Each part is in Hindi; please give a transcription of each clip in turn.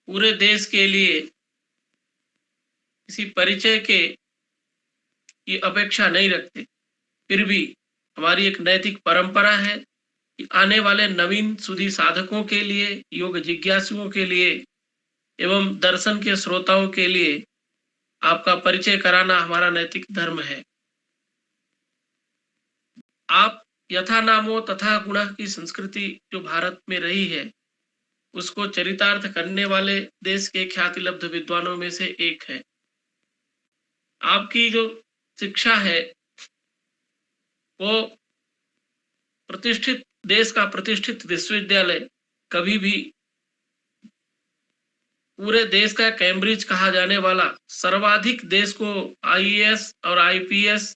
पूरे देश के लिए किसी परिचय की अपेक्षा नहीं रखते, फिर भी हमारी एक नैतिक परंपरा है कि आने वाले नवीन सुधी साधकों के लिए, योग जिज्ञासुओं के लिए एवं दर्शन के श्रोताओं के लिए आपका परिचय कराना हमारा नैतिक धर्म है। आप यथा नामो तथा गुणः की संस्कृति जो भारत में रही है, उसको चरितार्थ करने वाले देश के ख्यातिलब्ध विद्वानों में से एक है। आपकी जो शिक्षा है वो प्रतिष्ठित देश का प्रतिष्ठित विश्वविद्यालय कभी भी पूरे देश का कैम्ब्रिज कहा जाने वाला सर्वाधिक देश को आईएएस और आईपीएस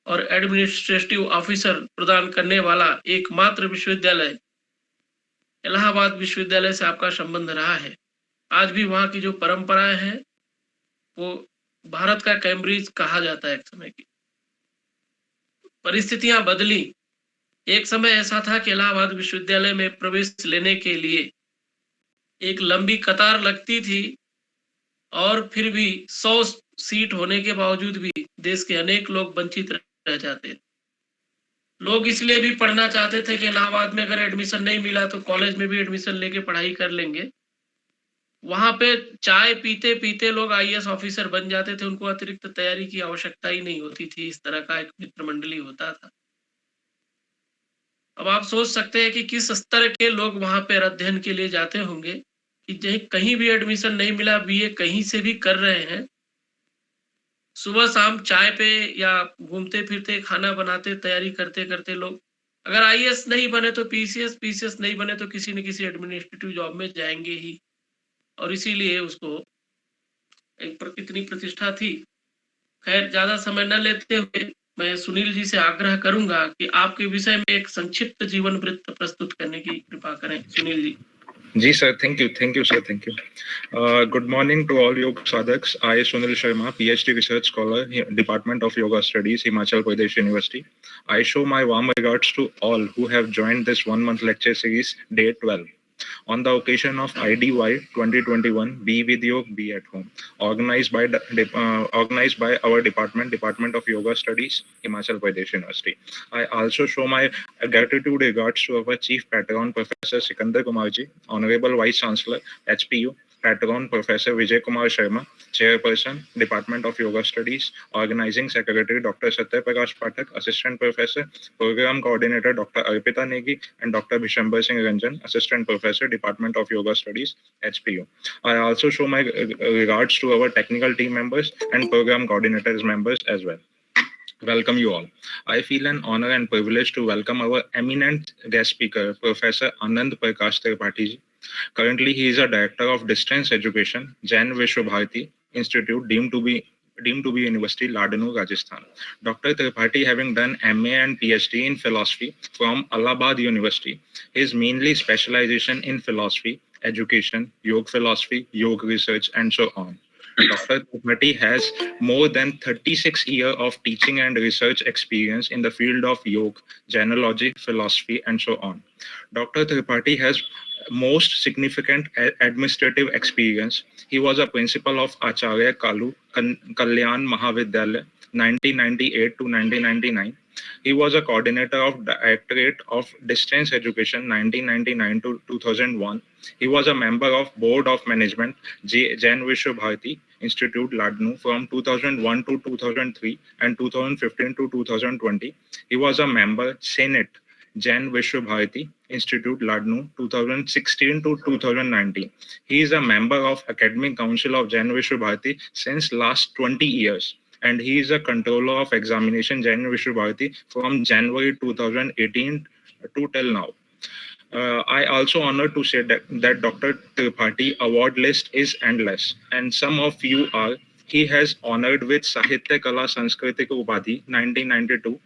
और एडमिनिस्ट्रेटिव ऑफिसर प्रदान करने वाला एकमात्र विश्वविद्यालय इलाहाबाद विश्वविद्यालय से आपका संबंध रहा है। आज भी वहां की जो परंपराएं हैं वो भारत का कैम्ब्रिज कहा जाता है। एक समय की परिस्थितियां बदली। एक समय ऐसा था कि इलाहाबाद विश्वविद्यालय में प्रवेश लेने के लिए एक लंबी कतार लगती थी और फिर भी 100 सीट होने के बावजूद भी देश के अनेक लोग वंचित रह जाते। लोग इसलिए भी पढ़ना चाहते थे कि इलाहाबाद में अगर एडमिशन नहीं मिला तो कॉलेज में भी एडमिशन लेके पढ़ाई कर लेंगे। वहां पे चाय पीते पीते लोग आईएएस ऑफिसर बन जाते थे, उनको अतिरिक्त तैयारी की आवश्यकता ही नहीं होती थी। इस तरह का एक मित्र मंडली होता था। अब आप सोच सकते हैं कि किस स्तर के लोग वहां पे अध्ययन के लिए जाते होंगे कि कहीं भी एडमिशन नहीं मिला, बीए कहीं से भी कर रहे हैं, सुबह शाम चाय पे या घूमते फिरते खाना बनाते तैयारी करते करते लोग अगर आईएएस नहीं बने तो पीसीएस, पीसीएस नहीं बने तो किसी न किसी एडमिनिस्ट्रेटिव जॉब में जाएंगे ही। और इसीलिए उसको इतनी प्रतिष्ठा थी। खैर ज्यादा समय न लेते हुए मैं सुनील जी से आग्रह करूंगा कि आपके विषय में एक संक्षिप्त जीवन वृत्त प्रस्तुत करने की कृपा करें। सुनील जी। जी sir, thank you sir, thank you. Good morning to all yoga sadhaks. I Sunil Sharma, PhD research scholar, Department of Yoga Studies, Himachal Pradesh University. I show my warm regards to all who have joined this 1-month lecture series, day 12. On the occasion of IDY 2021, Be with Yoga, Be at Home, organized by our Department of Yoga Studies, Himachal Pradesh University. I also show my gratitude regards to our Chief Patron, Professor Sikandar Kumarji, Honorable Vice Chancellor, HPU, Patron Professor Vijay Kumar Sharma, Chairperson, Department of Yoga Studies, Organizing Secretary Dr. Satya Prakash Pathak, Assistant Professor, Program Coordinator Dr. Arpita Negi, and Dr. Bishambar Singh Ranjan, Assistant Professor, Department of Yoga Studies, HPU. I also show my regards to our technical team members and program coordinators members as well. Welcome you all. I feel an honor and privilege to welcome our eminent guest speaker, Professor Anand Prakash Tripathi. Currently, he is a Director of Distance Education, Jain Vishwa Bharati Institute, deemed to be University, Ladanu, Rajasthan. Dr. Tripathi, having done MA and PhD in philosophy from Allahabad University, his mainly specialization in philosophy, education, yoga philosophy, yoga research, and so on. Dr. Tripathi has more than 36 years of teaching and research experience in the field of yoga, genealogy, philosophy, and so on. Dr. Tripathi has most significant administrative experience. He was a principal of Acharya Kalu Kalyan Mahavidyalaya 1998 to 1999. He was a coordinator of Directorate of Distance Education 1999 to 2001. He was a member of Board of Management Jain Vishwa Bharati Institute Ladnu from 2001 to 2003 and 2015 to 2020. He was a member Senate Jain Vishwa Bharati Institute Ladnu 2016 to 2019. He is a member of Academic Council of Jain Vishwa Bharati since last 20 years. And he is a controller of examination Jain Vishwa Bharati from January 2018 to till now. I also honored to say that Dr. Tripathi award list is endless, and some of you are. He has honored with Sahitya Kala Sanskritik Upadhi 1992,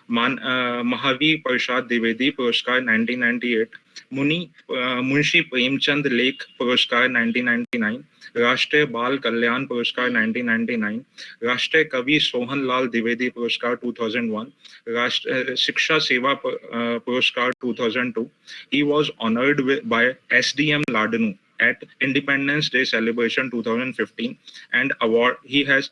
Mahavir Prasad Dwivedi Puraskar 1998, Munshi Premchand Lekh Puraskar 1999, Rashtriya Bal Kalyan Puraskar 1999, Rashtriya Kavi Sohan Lal Dwivedi Puraskar 2001, Shiksha Seva Puraskar 2002. He was honored by SDM Ladanu at Independence Day celebration 2015, and he has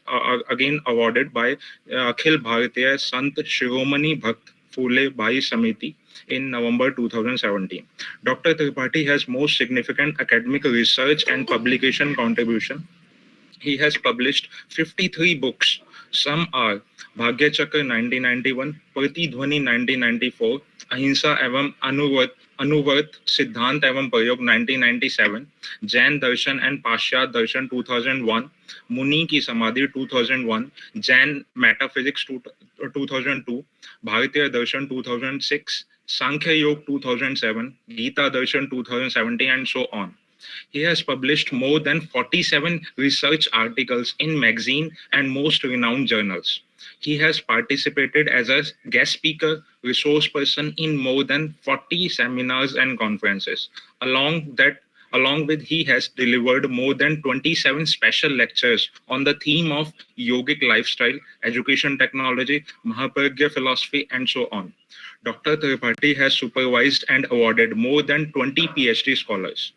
again awarded by Akhil Bharatiya Sant Shiromani Bhakt Phule Bhai Samiti in November 2017. Dr. Tripathi has most significant academic research and publication contribution. He has published 53 books. Some are Bhagya Chakra 1991, Pratidhwani 1994, Ahimsa एवं अनुवर्त सिद्धांत एवं प्रयोग 1997, जैन दर्शन एंड पाश्चात्य दर्शन 2001, मुनि की समाधि 2001, जैन मेटाफिजिक्स 2002, भारतीय दर्शन 2006, सांख्य योग 2007, गीता दर्शन 2017, and so on. He has published more than 47 research articles in magazine and most renowned journals. He has participated as a guest speaker, resource person in more than 40 seminars and conferences. Along with he has delivered more than 27 special lectures on the theme of yogic lifestyle, education technology, Mahapragya philosophy, and so on. Dr. Tripathi has supervised and awarded more than 20 PhD scholars.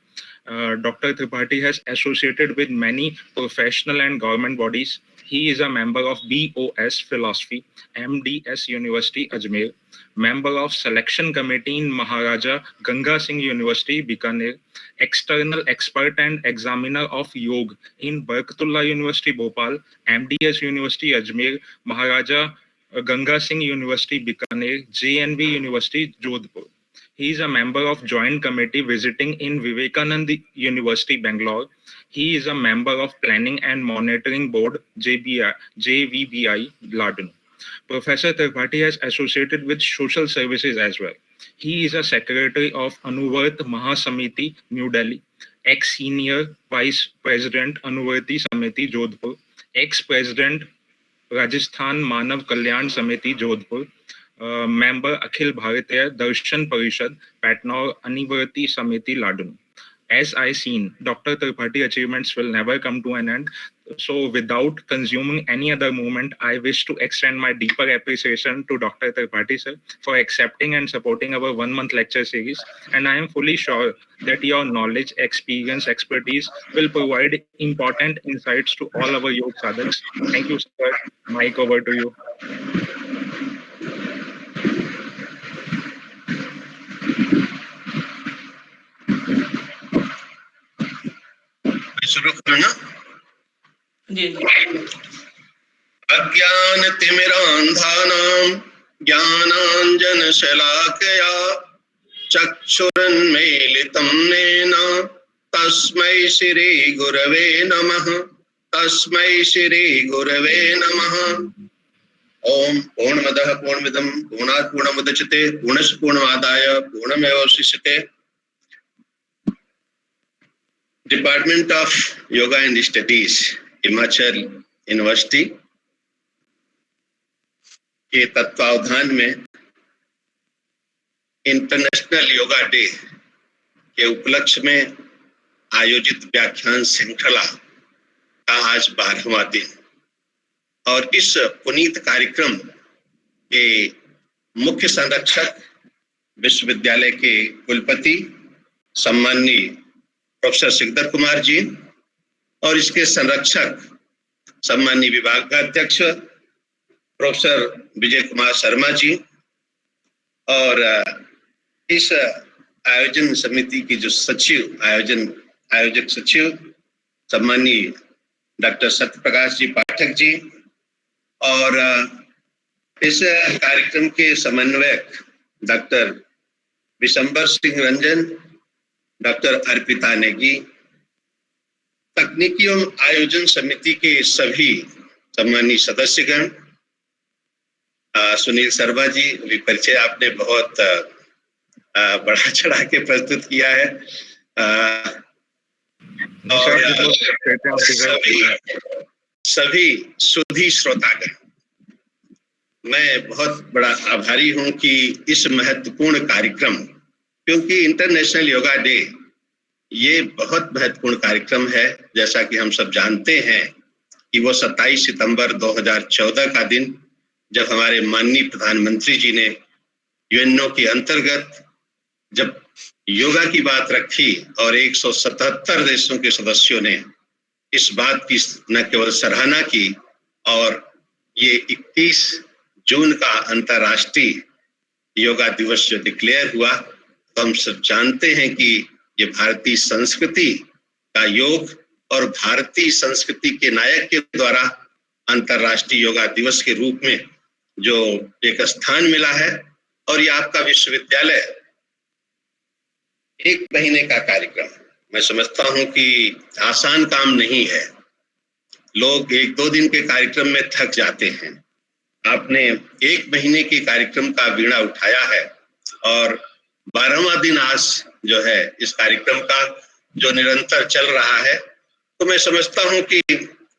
Dr. Tripathi has associated with many professional and government bodies. He is a member of BOS Philosophy, MDS University, Ajmer, member of Selection Committee in Maharaja Ganga Singh University, Bikaner, external expert and examiner of Yoga in Barkatullah University, Bhopal, MDS University, Ajmer, Maharaja Ganga Singh University, Bikaner, JNV University, Jodhpur. He is a member of Joint Committee visiting in Vivekananda University, Bangalore. He is a member of Planning and Monitoring Board, JVBI, Ladon. Professor Tripathi has associated with social services as well. He is a secretary of Anuvarth Mahasamiti, New Delhi, ex-senior vice president Anuvarti Samiti, Jodhpur, ex-president Rajasthan Manav Kalyan Samiti, Jodhpur, member Akhil Bharatiya Darshan Parishad, Patna Anivarti Samiti, Ladun. As I seen, Dr. Tripathi achievements will never come to an end. So without consuming any other moment, I wish to extend my deeper appreciation to Dr. Tripathi sir for accepting and supporting our 1-month lecture series. And I am fully sure that your knowledge, experience, expertise will provide important insights to all our yoga sadhaks. Thank you, sir. Mike, over to you. शुरू करना जी अज्ञान तिमिरांधानां ज्ञानांजन शलाकया चक्षुरुन्मीलितं येन तस्मै श्री गुरवे नमः ओम पूर्णमदः पूर्णमिदं पूर्णात् पूर्णमुदच्यते पूर्णस्य पूर्णमादाय पूर्णमेवावशिष्यते. Department of yoga and studies Himachal university के तत्वावधान में इंटरनेशनल योगा डे के उपलक्ष्य में आयोजित व्याख्यान श्रृंखला का आज 12वां दिन और इस पुनीत कार्यक्रम के मुख्य संरक्षक विश्वविद्यालय के कुलपति सम्माननीय प्रोफेसर सिकंदर कुमार जी और इसके संरक्षक सम्माननीय विभाग का अध्यक्ष प्रोफेसर विजय कुमार शर्मा जी और इस आयोजन समिति की जो सचिव आयोजक सचिव सम्माननीय डॉक्टर सत्यप्रकाश जी पाठक जी और इस कार्यक्रम के समन्वयक डॉक्टर विशंबर सिंह रंजन, डॉक्टर अर्पिता नेगी, तकनीकी एवं आयोजन समिति के सभी सम्मानीय सदस्यगण, सुनील शर्मा जी, परिचय आपने बहुत बढ़ा चढ़ा के प्रस्तुत किया है और सभी सुधी श्रोतागण, मैं बहुत बड़ा आभारी हूं कि इस महत्वपूर्ण कार्यक्रम, क्योंकि इंटरनेशनल योगा डे ये बहुत महत्वपूर्ण कार्यक्रम है। जैसा कि हम सब जानते हैं कि वो 27 सितंबर 2014 का दिन, जब हमारे माननीय प्रधानमंत्री जी ने यूएनओ के अंतर्गत जब योगा की बात रखी और 177 देशों के सदस्यों ने इस बात की न केवल सराहना की, और ये 21 जून का अंतर्राष्ट्रीय योगा दिवस जो डिक्लेयर हुआ, तो हम सब जानते हैं कि ये भारतीय संस्कृति का योग और भारतीय संस्कृति के नायक के द्वारा अंतर्राष्ट्रीय योगा दिवस के रूप में जो एक स्थान मिला है। और ये आपका विश्वविद्यालय 1 महीने का कार्यक्रम, मैं समझता हूं कि आसान काम नहीं है। लोग 1-2 दिन के कार्यक्रम में थक जाते हैं। आपने 1 महीने के कार्यक्रम का बीड़ा उठाया है और 12वां दिन आज जो है इस कार्यक्रम का जो निरंतर चल रहा है, तो मैं समझता हूं कि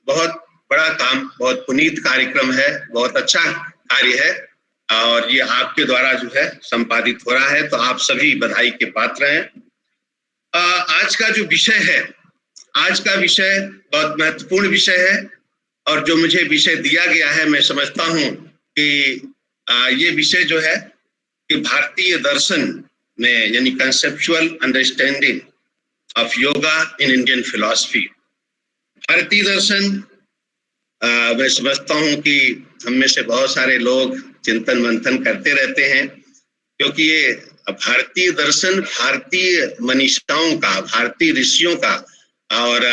बहुत बड़ा काम, बहुत पुनीत कार्यक्रम है, बहुत अच्छा कार्य है और ये आपके द्वारा जो है संपादित हो रहा है, तो आप सभी बधाई के पात्र हैं। आज का जो विषय है, आज का विषय बहुत महत्वपूर्ण विषय है और जो मुझे विषय दिया गया है, मैं समझता हूं कि ये विषय जो है कि भारतीय दर्शन में, यानी conceptual understanding of yoga in Indian philosophy. भारतीय दर्शन, मैं समझता हूं कि हम में से बहुत सारे लोग चिंतन मंथन करते रहते हैं, क्योंकि ये भारतीय दर्शन भारतीय मनीषाओं का, भारतीय ऋषियों का और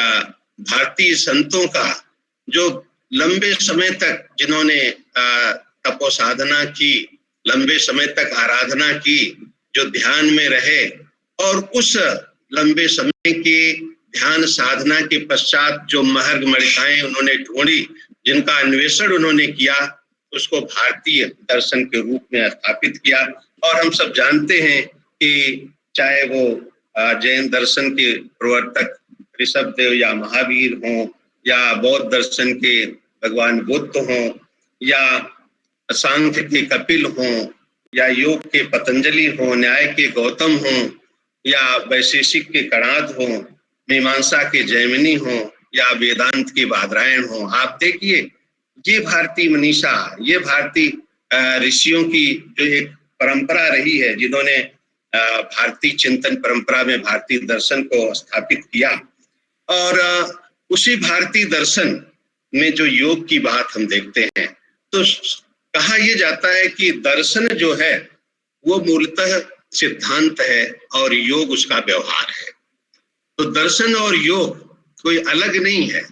भारतीय संतों का, जो लंबे समय तक जिन्होंने तपो साधना की, लंबे समय तक आराधना की, जो ध्यान में रहे और उस लंबे समय के ध्यान साधना के पश्चात जो मार्ग मणिकाएं उन्होंने ढूंढी, जिनका अन्वेषण उन्होंने किया, उसको भारतीय दर्शन के रूप में स्थापित किया। और हम सब जानते हैं कि चाहे वो जैन दर्शन के प्रवर्तक ऋषभदेव या महावीर हों, या बौद्ध दर्शन के भगवान बुद्ध हों, या सांख्य के कपिल हों, या योग के पतंजलि हों, न्याय के गौतम हों, या वैशेषिक के कणाद हों, मीमांसा के जैमिनी हों, या वेदांत के बादरायण हों, आप देखिए ये भारतीय मनीषा, ये भारतीय ऋषियों की जो एक परंपरा रही है, जिन्होंने भारतीय चिंतन परंपरा में भारतीय दर्शन को स्थापित किया। और उसी भारतीय दर्शन में जो योग की बात हम देखते हैं, तो कहा यह जाता है कि दर्शन जो है वो मूलतः सिद्धांत है और योग उसका व्यवहार है। तो दर्शन और योग कोई अलग नहीं है,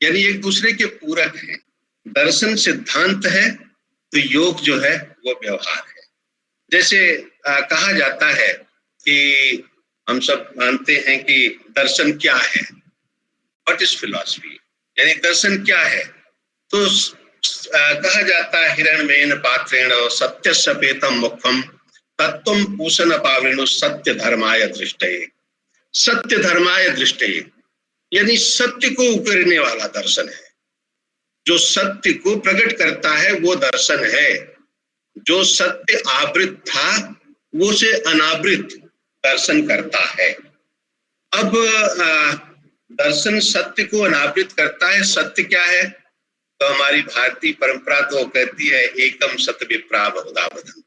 यानी एक दूसरे के पूरक हैं। दर्शन सिद्धांत है तो योग जो है वो व्यवहार है। जैसे कहा जाता है कि हम सब मानते हैं कि दर्शन क्या है, व्हाट इज फिलॉसफी, यानी दर्शन क्या है। तो कहा जाता है हिरण्यमेन पात्रेण सत्य सपेतम मुखम तत्वम पूषण पावृणु सत्य धर्माय दृष्टये। सत्य धर्माय दृष्टये यानी सत्य को उकरने वाला दर्शन है, जो सत्य को प्रकट करता है वो दर्शन है। जो सत्य आवृत था वो से अनावृत दर्शन करता है। अब दर्शन सत्य को अनावृत करता है। सत्य क्या है? तो हमारी भारतीय परंपरा तो कहती है एकम सत्य विप्रा बहुधा वदन्ति।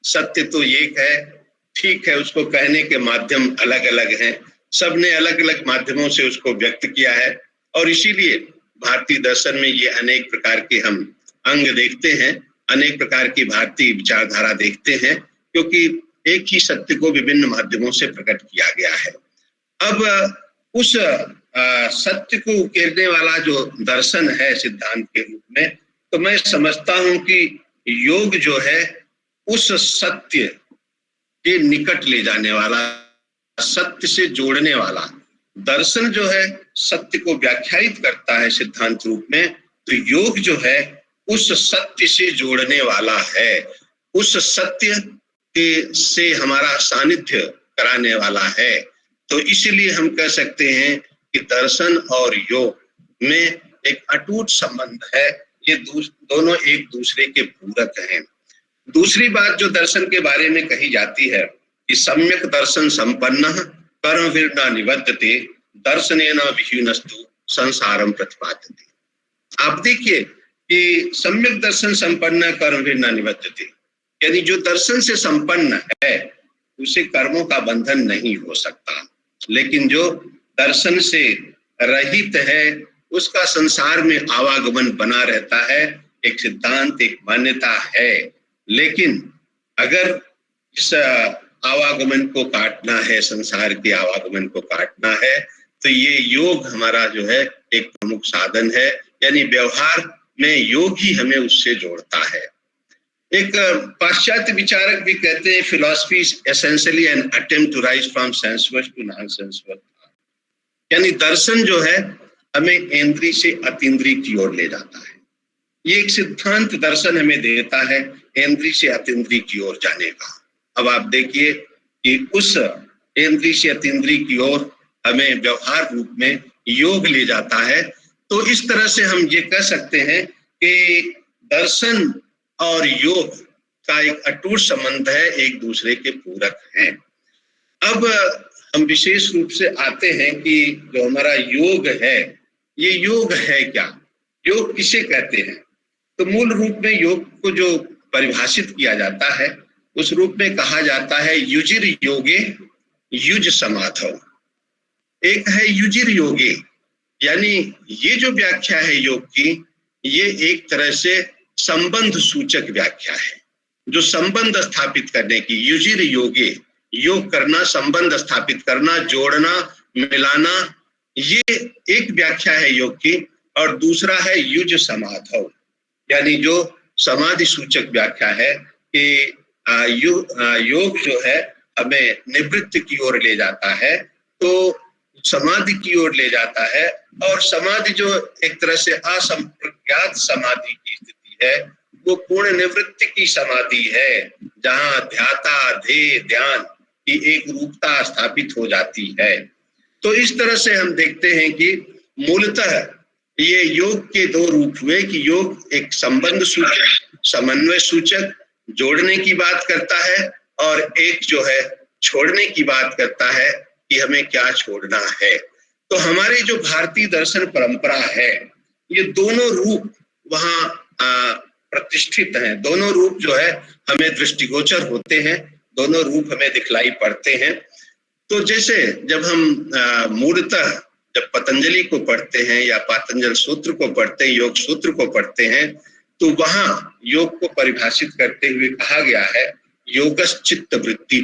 सत्य तो एक है, ठीक है, उसको कहने के माध्यम अलग अलग हैं, सबने अलग अलग माध्यमों से उसको व्यक्त किया है और इसीलिए भारतीय दर्शन में ये अनेक प्रकार के हम अंग देखते हैं, अनेक प्रकार की भारतीय विचारधारा देखते हैं, क्योंकि एक ही सत्य को विभिन्न माध्यमों से प्रकट किया गया है। अब उस सत्य को उकेरने वाला जो दर्शन है सिद्धांत के रूप में, तो मैं समझता हूं कि योग जो है उस सत्य के निकट ले जाने वाला, सत्य से जोड़ने वाला। दर्शन जो है सत्य को व्याख्यायित करता है सिद्धांत रूप में, तो योग जो है उस सत्य से जोड़ने वाला है, उस सत्य के से हमारा सानिध्य कराने वाला है। तो इसलिए हम कह सकते हैं कि दर्शन और योग में एक अटूट संबंध है, ये दोनों एक दूसरे के पूरक हैं। दूसरी बात जो दर्शन के बारे में कही जाती है कि सम्यक दर्शन संपन्नः कर्मभिर्न निबध्यते दर्शनेन विहीनस्तु संसारम प्रतिपाद्यते। आप देखिए कि सम्यक दर्शन संपन्न कर्मभिर्न निबध्यते, यानी जो दर्शन से संपन्न है उसे कर्मों का बंधन नहीं हो सकता। लेकिन जो दर्शन से रहित है उसका संसार में आवागमन बना रहता है, एक सिद्धांत, एक मान्यता है। लेकिन अगर इस आवागमन को काटना है, संसार के आवागमन को काटना है, तो ये योग हमारा जो है एक प्रमुख साधन है। यानी व्यवहार में योग ही हमें उससे जोड़ता है। एक पाश्चात्य विचारक भी कहते हैं, philosophy is essentially an attempt to rise from sensuous to non sensuous. यानी दर्शन जो है हमें इंद्रिय से अतीन्द्रिय की ओर ले जाता है। ये एक सिद्धांत दर्शन हमें देता है इंद्रिय से अतीन्द्रिय की ओर जाने का। अब आप देखिए कि उस इंद्रिय से अतीन्द्रिय की ओर हमें व्यवहार रूप में योग ले जाता है। तो इस तरह से हम ये कह सकते हैं कि दर्शन और योग का एक अटूट संबंध है, एक दूसरे के पूरक हैं। अब हम विशेष रूप से आते हैं कि जो हमारा योग है, ये योग है क्या, योग किसे कहते हैं? तो मूल रूप में योग को जो परिभाषित किया जाता है उस रूप में कहा जाता है युजिर योगे युज समाधौ। एक है युजिर योगे, यानी ये जो व्याख्या है योग की, ये एक तरह से संबंध सूचक व्याख्या है, जो संबंध स्थापित करने की। युजिर योगे, योग करना, संबंध स्थापित करना, जोड़ना, मिलाना, ये एक व्याख्या है योग की। और दूसरा है युज समाधौ, यानी जो समाधि सूचक व्याख्या है कि योग जो है हमें निवृत्ति की ओर ले जाता है, तो समाधि की ओर ले जाता है। और समाधि जो एक तरह से असंप्रज्ञात समाधि की स्थिति है, वो पूर्ण निवृत्ति की समाधि है, जहां ध्याता ध्येय ध्यान की एक रूपता स्थापित हो जाती है। तो इस तरह से हम देखते हैं कि मूलतः ये योग के दो रूप हुए कि योग एक संबंध सूचक, समन्वय सूचक, जोड़ने की बात करता है, और एक जो है छोड़ने की बात करता है कि हमें क्या छोड़ना है। तो हमारी जो भारतीय दर्शन परंपरा है, ये दोनों रूप वहां प्रतिष्ठित हैं। दोनों रूप जो है हमें दृष्टिगोचर होते हैं, दोनों रूप हमें दिखलाई पड़ते हैं। तो जैसे जब हम मूलतः जब पतंजलि को पढ़ते हैं या पातंजल सूत्र को पढ़ते हैं, योग सूत्र को पढ़ते हैं, तो वहां योग को परिभाषित करते हुए कहा गया है योगश्चित्त वृत्ति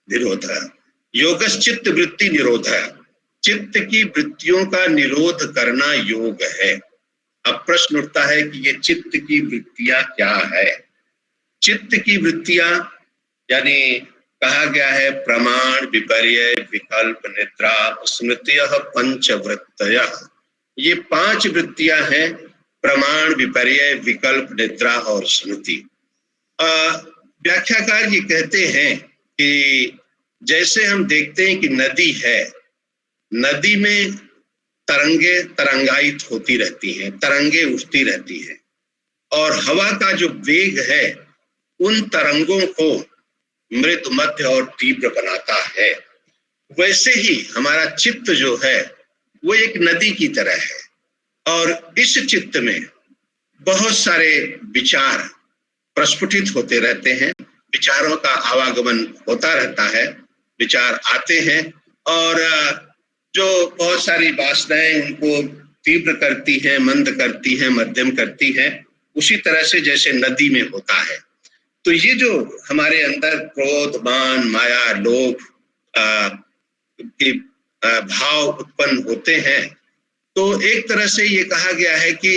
निरोधः। योगश्चित्त वृत्ति निरोधः, चित्त की वृत्तियों का निरोध करना योग है। अब प्रश्न उठता है कि ये चित्त की वृत्तियां क्या है? चित्त की वृत्तियां यानी कहा गया है प्रमाण, विपर्य, विकल्प, निद्रा, स्मृतयः पंचवृत्तयः। ये 5 वृत्तियां हैं, प्रमाण, विपर्य, विकल्प, निद्रा और स्मृति। व्याख्याकार ये कहते हैं कि जैसे हम देखते हैं कि नदी है, नदी में तरंगे तरंगायित होती रहती हैं, तरंगे उठती रहती हैं, और हवा का जो वेग है उन तरंगों को मृद, मध्य और तीव्र बनाता है। वैसे ही हमारा चित्त जो है वो एक नदी की तरह है, और इस चित्त में बहुत सारे विचार प्रस्फुटित होते रहते हैं, विचारों का आवागमन होता रहता है, विचार आते हैं, और जो बहुत सारी वासनाएं उनको तीव्र करती हैं, मंद करती हैं, मध्यम करती हैं, उसी तरह से जैसे नदी में होता है। तो ये जो हमारे अंदर क्रोध, मान, माया, लोभ के भाव उत्पन्न होते हैं, तो एक तरह से ये कहा गया है कि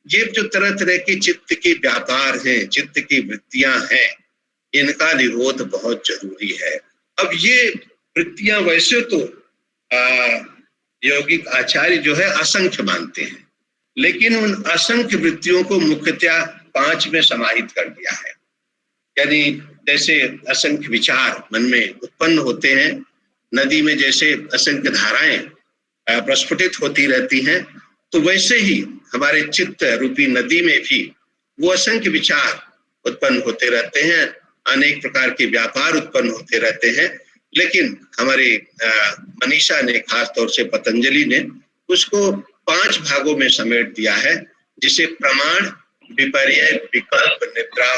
ये जो तरह तरह के चित्त के व्यापार हैं, चित्त की वृत्तियां हैं, इनका निरोध बहुत जरूरी है। अब ये वृत्तियां वैसे तो यौगिक आचार्य जो है असंख्य मानते हैं, लेकिन उन असंख्य वृत्तियों को मुख्यतः 5 में समाहित कर दिया है। यानी जैसे असंख्य विचार मन में उत्पन्न होते हैं, नदी में जैसे असंख्य धाराएं प्रस्फुटित होती रहती हैं, तो वैसे ही हमारे चित्त रूपी नदी में भी वो असंख्य विचार उत्पन्न होते रहते हैं, अनेक प्रकार के व्यापार उत्पन्न होते रहते हैं। लेकिन हमारे मनीषा ने, खास तौर से पतंजलि ने, उसको 5 भागों में समेट दिया है, जिसे प्रमाण, विपर्य, विकल्प, निद्रा।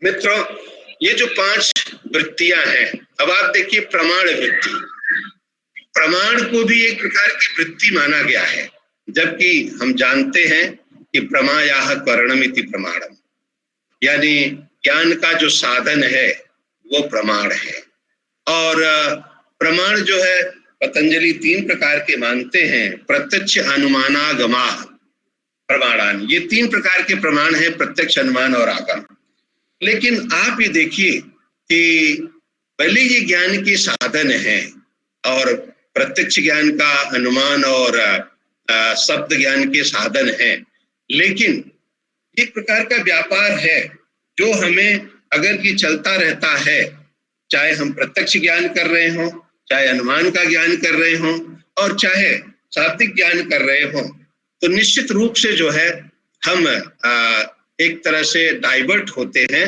मित्रों, ये जो 5 वृत्तियां हैं, अब आप देखिए प्रमाण वृत्ति, प्रमाण को भी एक प्रकार की वृत्ति माना गया है, जबकि हम जानते हैं कि प्रमायाः करणमिति प्रमाणम, यानी ज्ञान का जो साधन है वो प्रमाण है। और प्रमाण जो है पतंजलि 3 प्रकार के मानते हैं, प्रत्यक्ष अनुमानागमाः प्रमाणान, ये 3 प्रकार के प्रमाण हैं, प्रत्यक्ष, अनुमान और आगम। लेकिन आप ये देखिए कि पहले ये ज्ञान के साधन हैं और प्रत्यक्ष ज्ञान का, अनुमान और शब्द ज्ञान के साधन हैं, लेकिन एक प्रकार का व्यापार है जो हमें अगर ये चलता रहता है, चाहे हम प्रत्यक्ष ज्ञान कर रहे हों, चाहे अनुमान का ज्ञान कर रहे हों और चाहे शाब्दिक ज्ञान कर रहे हों, तो निश्चित रूप से जो है हम एक तरह से डाइवर्ट होते हैं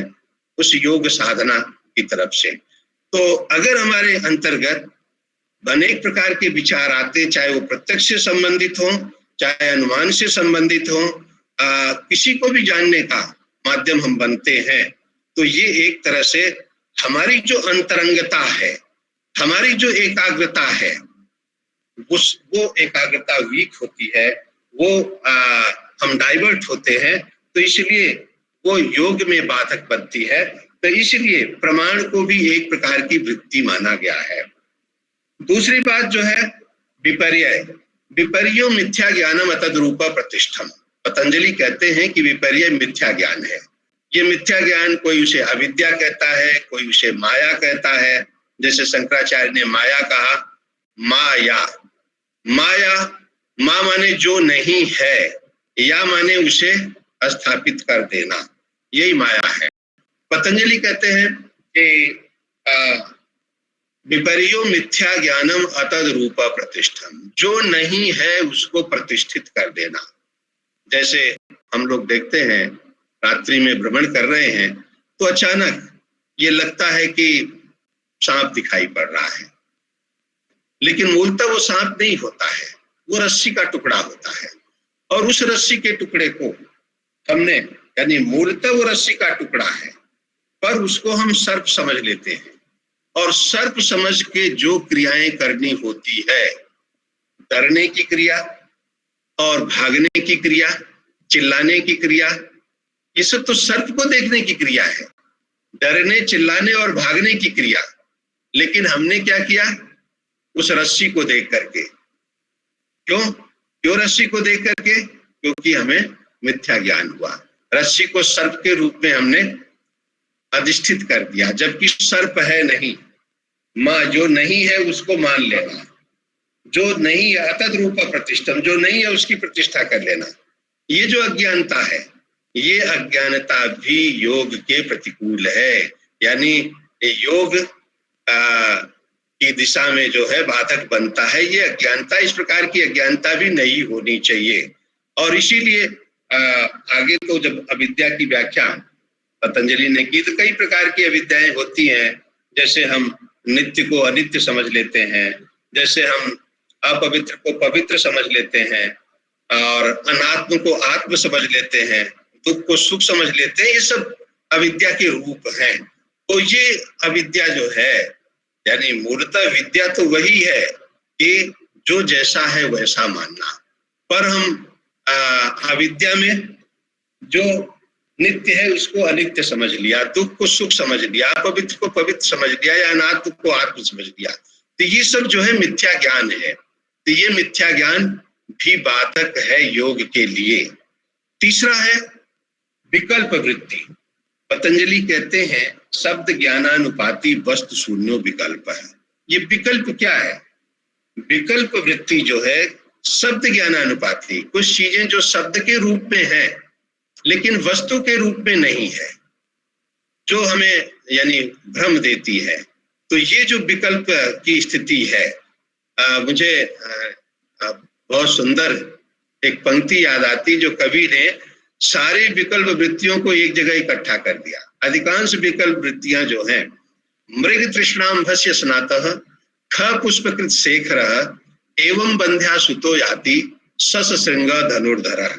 उस योग साधना की तरफ से। तो अगर हमारे अंतर्गत अनेक प्रकार के विचार आते, चाहे वो प्रत्यक्ष से संबंधित हो, चाहे अनुमान से संबंधित हो, किसी को भी जानने का माध्यम हम बनते हैं, तो ये एक तरह से हमारी जो अंतरंगता है, हमारी जो एकाग्रता है, वो एकाग्रता वीक होती है, वो हम डाइवर्ट होते हैं, तो इसलिए वो योग में बाधक बनती है। तो इसलिए प्रमाण को भी एक प्रकार की वृत्ति माना गया है। दूसरी बात जो है विपर्य, विपर्यो मिथ्या ज्ञानम अतद्रूप प्रतिष्ठम। पतंजलि कहते हैं कि विपर्य मिथ्या ज्ञान है। ये मिथ्या ज्ञान, कोई उसे अविद्या कहता है, कोई उसे माया कहता है, जैसे शंकराचार्य ने माया कहा, माया, माया, मा माने जो नहीं है, या माने उसे स्थापित कर देना, यही माया है। पतंजलि कहते हैं कि विपर्यो मिथ्या ज्ञानम अतद रूपा प्रतिष्ठम, जो नहीं है उसको प्रतिष्ठित कर देना। जैसे हम लोग देखते हैं रात्रि में भ्रमण कर रहे हैं तो अचानक ये लगता है कि सांप दिखाई पड़ रहा है, लेकिन मूलतः वो सांप नहीं होता है, वो रस्सी का टुकड़ा होता है। और उस रस्सी के टुकड़े को हमने, यानी मूलतः वो रस्सी का टुकड़ा है, पर उसको हम सर्प समझ लेते हैं, और सर्प समझ के जो क्रियाएं करनी होती है, डरने की क्रिया और भागने की क्रिया, चिल्लाने की क्रिया, ये सब तो सर्प को देखने की क्रिया है, डरने, चिल्लाने और भागने की क्रिया। लेकिन हमने क्या किया, उस रस्सी को देख करके, क्यों रस्सी को देख करके? क्योंकि हमें मिथ्या ज्ञान हुआ, रस्सी को सर्प के रूप में हमने अधिष्ठित कर दिया, जबकि सर्प है नहीं। माँ, जो नहीं है उसको मान लेना, जो नहीं है अतद रूपा प्रतिष्ठम, जो नहीं है उसकी प्रतिष्ठा कर लेना। ये जो अज्ञानता है, ये अज्ञानता भी योग के प्रतिकूल है, यानी योग की दिशा में जो है बाधक बनता है। ये अज्ञानता, इस प्रकार की अज्ञानता भी नहीं होनी चाहिए। और इसीलिए आगे तो जब अविद्या की व्याख्या पतंजलि ने की, तो कई प्रकार की अविद्याएं होती हैं। जैसे हम नित्य को अनित्य समझ लेते हैं, जैसे हम अपवित्र को पवित्र समझ लेते हैं, और अनात्म को आत्म समझ लेते हैं, दुख को सुख समझ लेते हैं। ये सब अविद्या के रूप हैं। तो ये अविद्या जो है, यानी मूलतः विद्या तो वही है कि जो जैसा है वैसा मानना, पर हम अविद्या में जो नित्य है उसको अनित्य समझ लिया, दुख को सुख समझ लिया, अपवित्र को पवित्र समझ लिया, या अनात्म को आत्म समझ लिया। तो ये सब जो है मिथ्या ज्ञान है। तो ये मिथ्या ज्ञान भी बाधक है योग के लिए। तीसरा है विकल्प वृत्ति। पतंजलि कहते हैं शब्द ज्ञानानुपाति वस्तु शून्यो विकल्प है। ये विकल्प क्या है? विकल्प वृत्ति जो है शब्द ज्ञानानुपाति, कुछ चीजें जो शब्द के रूप में है लेकिन वस्तु के रूप में नहीं है, जो हमें यानी भ्रम देती है। तो ये जो विकल्प की स्थिति है, मुझे बहुत सुंदर एक पंक्ति याद आती, जो कवि ने सारी विकल्प वृत्तियों को एक जगह इकट्ठा कर दिया। अधिकांश विकल्प वृत्तियां जो हैं, मृग तृष्णाम भस्य स्नातः ख पुष्पकृत शेखरः एवं बंध्या सुतो याति सस श्रृंग धनुर्धरः।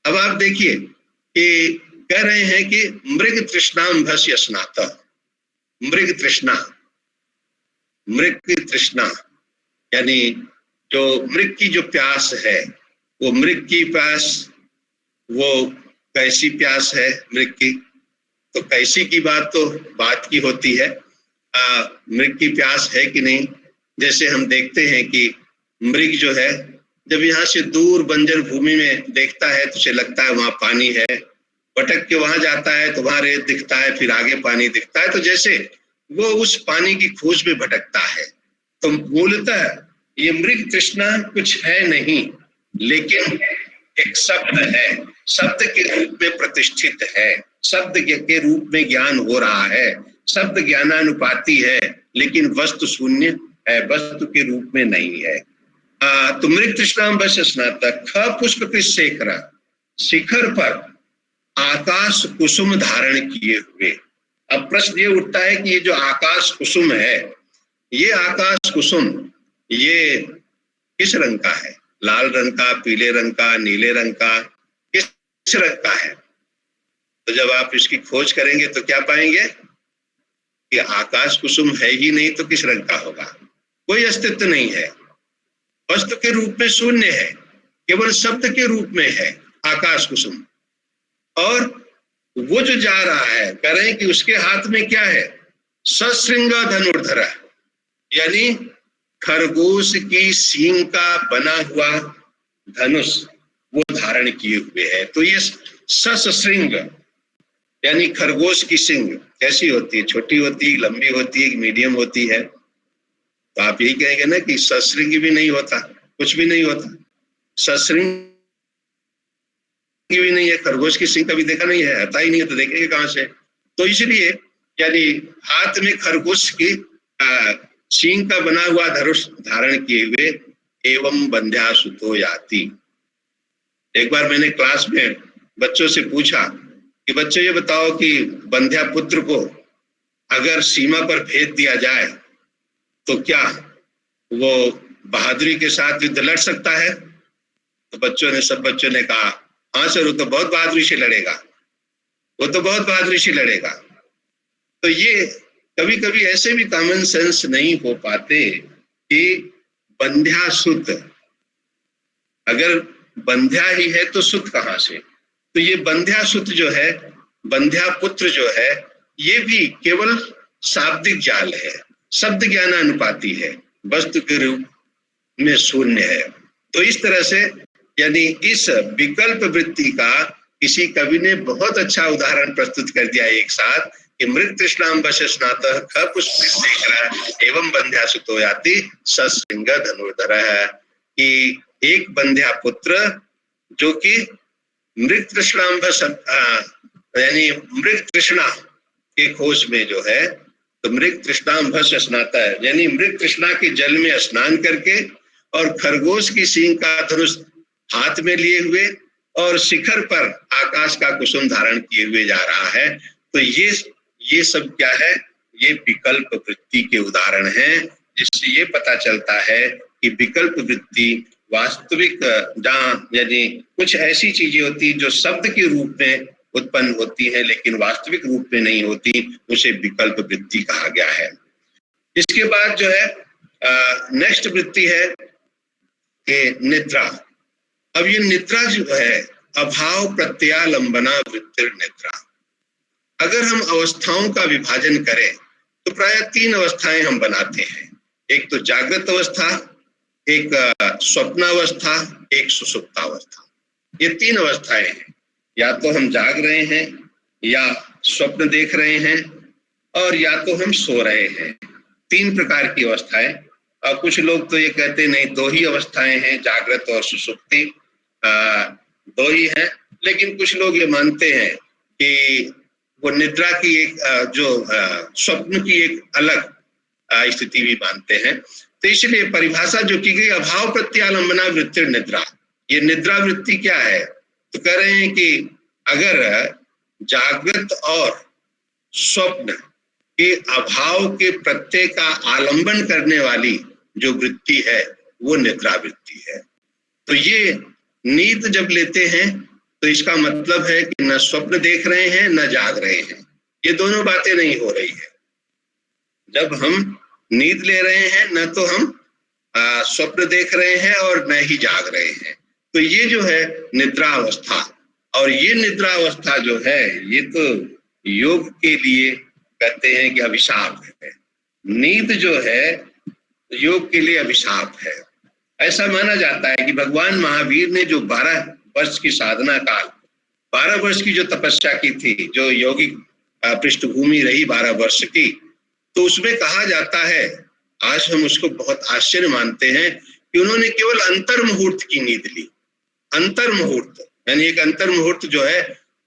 अब आप देखिए कि कह रहे हैं कि मृग तृष्णाम भस्य स्नात, मृग तृष्णा, मृग की तृष्णा यानी जो मृग की जो प्यास है, वो मृग की प्यास वो कैसी प्यास है मृग की, तो कैसी की बात तो बात की होती है, मृग की प्यास है कि नहीं। जैसे हम देखते हैं कि मृग जो है जब यहाँ से दूर बंजर भूमि में देखता है तो उसे लगता है वहां पानी है, भटक के वहां जाता है तो वहां रेत दिखता है, फिर आगे पानी दिखता है, तो जैसे वो उस पानी की खोज में भटकता है। तो मूलतः ये मृग तृष्णा कुछ है नहीं, लेकिन एक शब्द है, शब्द के रूप में प्रतिष्ठित है, शब्द के रूप में ज्ञान हो रहा है, शब्द ज्ञानानुपाती है, लेकिन वस्तु शून्य है, वस्तु के रूप में नहीं है। तो मृग तृष्णाम बस स्नातक ख पुष्प कृष्ण शिखर पर आकाश कुसुम धारण किए हुए। अब प्रश्न ये उठता है कि ये जो आकाश कुसुम है, ये आकाश कुसुम ये किस रंग का है? लाल रंग का, पीले रंग का, नीले रंग का, किस रंग का है? तो जब आप इसकी खोज करेंगे तो क्या पाएंगे कि आकाश कुसुम है ही नहीं, तो किस रंग का होगा? कोई अस्तित्व नहीं है, वस्तु के रूप में शून्य है, केवल शब्द के रूप में है आकाश कुसुम। और वो जो जा रहा है, कह रहे हैं कि उसके हाथ में क्या है? सश्रृंग धनुर्धर, यानी खरगोश की सींग का बना हुआ धनुष वो धारण किए हुए है। तो ये सश्रृंग यानी खरगोश की सींग कैसी होती है? छोटी होती है, लंबी होती है, मीडियम होती है? तो आप यही कहेंगे ना कि सश्रृंग भी नहीं होता, कुछ भी नहीं होता, सश्रृंग भी नहीं है, खरगोश की सींग कभी देखा नहीं है, आता ही नहीं है, तो देखेंगे कहां से? तो इसलिए यानी हाथ में खरगोश की सींग का बना हुआ धनुष धारण किए हुए एवं बंध्या सुतो याति। एक बार मैंने क्लास में बच्चों से पूछा कि बच्चों ये बताओ कि बंध्या पुत्र को अगर सीमा पर भेज दिया जाए तो क्या वो बहादुरी के साथ युद्ध लड़ सकता है? तो सब बच्चों ने कहा हाँ सर, वो तो बहुत बहादुरी से लड़ेगा, वो तो बहुत बहादुरी से लड़ेगा। तो ये कभी कभी ऐसे भी कॉमन सेंस नहीं हो पाते कि बंध्या सुत, अगर बंध्या ही है तो सुत कहाँ से? तो ये बंध्या सुत जो है, बंध्या पुत्र जो है, ये भी केवल शाब्दिक जाल है, शब्द ज्ञानानुपाती है, वस्तु के रूप में शून्य है। तो इस तरह से यानी इस विकल्प वृत्ति का किसी कवि ने बहुत अच्छा उदाहरण प्रस्तुत कर दिया एक साथ कि मृग तृष्णाम वश स्नातः ख पुष्प एवं बंध्या सुतो याति सश्रृंग धनुर्धर है, कि एक बंध्या पुत्र जो कि मृग तृष्णाम वश यानी मृग तृष्णा के खोज में जो है, तो मृग तृष्णाम वश स्नाता है यानी मृग तृष्णा के जल में स्नान करके और खरगोश की सींग का धनुष हाथ में लिए हुए और शिखर पर आकाश का कुसुम धारण किए हुए जा रहा है। तो ये सब क्या है? ये विकल्प वृत्ति के उदाहरण हैं, जिससे ये पता चलता है कि विकल्प वृत्ति वास्तविक जहाँ यानी कुछ ऐसी चीजें होती जो शब्द के रूप में उत्पन्न होती है लेकिन वास्तविक रूप में नहीं होती, उसे विकल्प वृत्ति कहा गया है। इसके बाद जो है नेक्स्ट वृत्ति है निद्रा। अब ये निद्रा जो है अभाव प्रत्यालंबना वृत्ति निद्रा। अगर हम अवस्थाओं का विभाजन करें तो प्राय 3 अवस्थाएं हम बनाते हैं, एक तो जागृत अवस्था, एक स्वप्नावस्था, एक सुषुप्तावस्था। ये 3 अवस्थाएं हैं, या तो हम जाग रहे हैं या स्वप्न देख रहे हैं और या तो हम सो रहे हैं। 3 प्रकार की अवस्थाएं। और कुछ लोग तो ये कहते नहीं 2 ही अवस्थाएं हैं, जागृत और सुषुप्ति 2 ही हैं, लेकिन कुछ लोग ये मानते हैं कि वो निद्रा की एक जो स्वप्न की एक अलग स्थिति भी मानते हैं। तो इसलिए परिभाषा जो की गई अभाव प्रत्यालंबना वृत्ति निद्रा, ये निद्रा वृत्ति क्या है? तो कह रहे हैं कि अगर जागृत और स्वप्न के अभाव के प्रत्यय का आलंबन करने वाली जो वृत्ति है वो निद्रा वृत्ति है। तो ये नींद जब लेते हैं तो तो इसका मतलब है कि न स्वप्न देख रहे हैं न जाग रहे हैं, ये दोनों बातें नहीं हो रही है। जब हम नींद ले रहे हैं न तो हम स्वप्न देख रहे हैं और न ही जाग रहे हैं, तो ये जो है निद्रा अवस्था, और ये निद्रा अवस्था जो है ये तो योग के लिए कहते हैं कि अभिशाप है। नींद जो है योग के लिए अभिशाप है। ऐसा माना जाता है कि भगवान महावीर ने जो 12 वर्ष की साधना काल, 12 वर्ष की जो तपस्या की थी, जो यौगिक पृष्ठभूमि रही 12 वर्ष की, तो उसमें कहा जाता है, आज हम उसको बहुत आश्चर्य मानते हैं कि उन्होंने केवल अंतर मुहूर्त की नींद ली। अंतर मुहूर्त यानी एक अंतर मुहूर्त जो है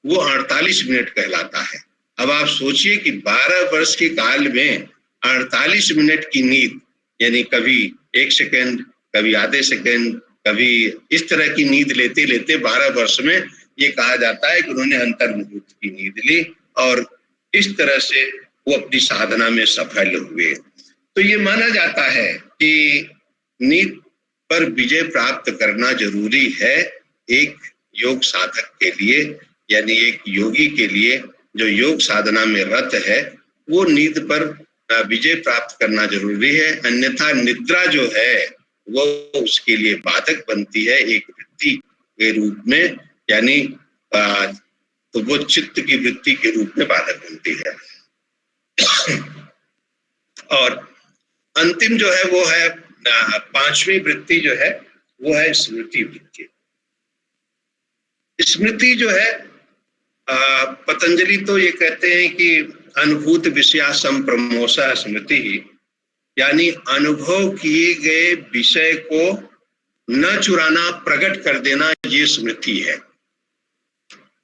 वो 48 मिनट कहलाता है। अब आप सोचिए कि 12 वर्ष के काल में 48 मिनट की नींद, यानी कभी 1 सेकंड, कभी आधे सेकंड, कभी इस तरह की नींद लेते लेते 12 वर्ष में ये कहा जाता है कि उन्होंने अंतर मुहूर्त की नींद ली और इस तरह से वो अपनी साधना में सफल हुए। तो ये माना जाता है कि नींद पर विजय प्राप्त करना जरूरी है एक योग साधक के लिए, यानी एक योगी के लिए जो योग साधना में रत है, वो नींद पर विजय प्राप्त करना जरूरी है। अन्यथा निद्रा जो है वो उसके लिए बाधक बनती है एक वृत्ति के रूप में, यानी तो वो चित्त की वृत्ति के रूप में बाधक बनती है। और अंतिम जो है वो है 5वीं वृत्ति जो है वो है स्मृति वृत्ति। स्मृति जो है पतंजलि तो ये कहते हैं कि अनुभूत विषया संप्रमोषा स्मृति, यानी अनुभव किए गए विषय को न चुराना, प्रकट कर देना, ये स्मृति है।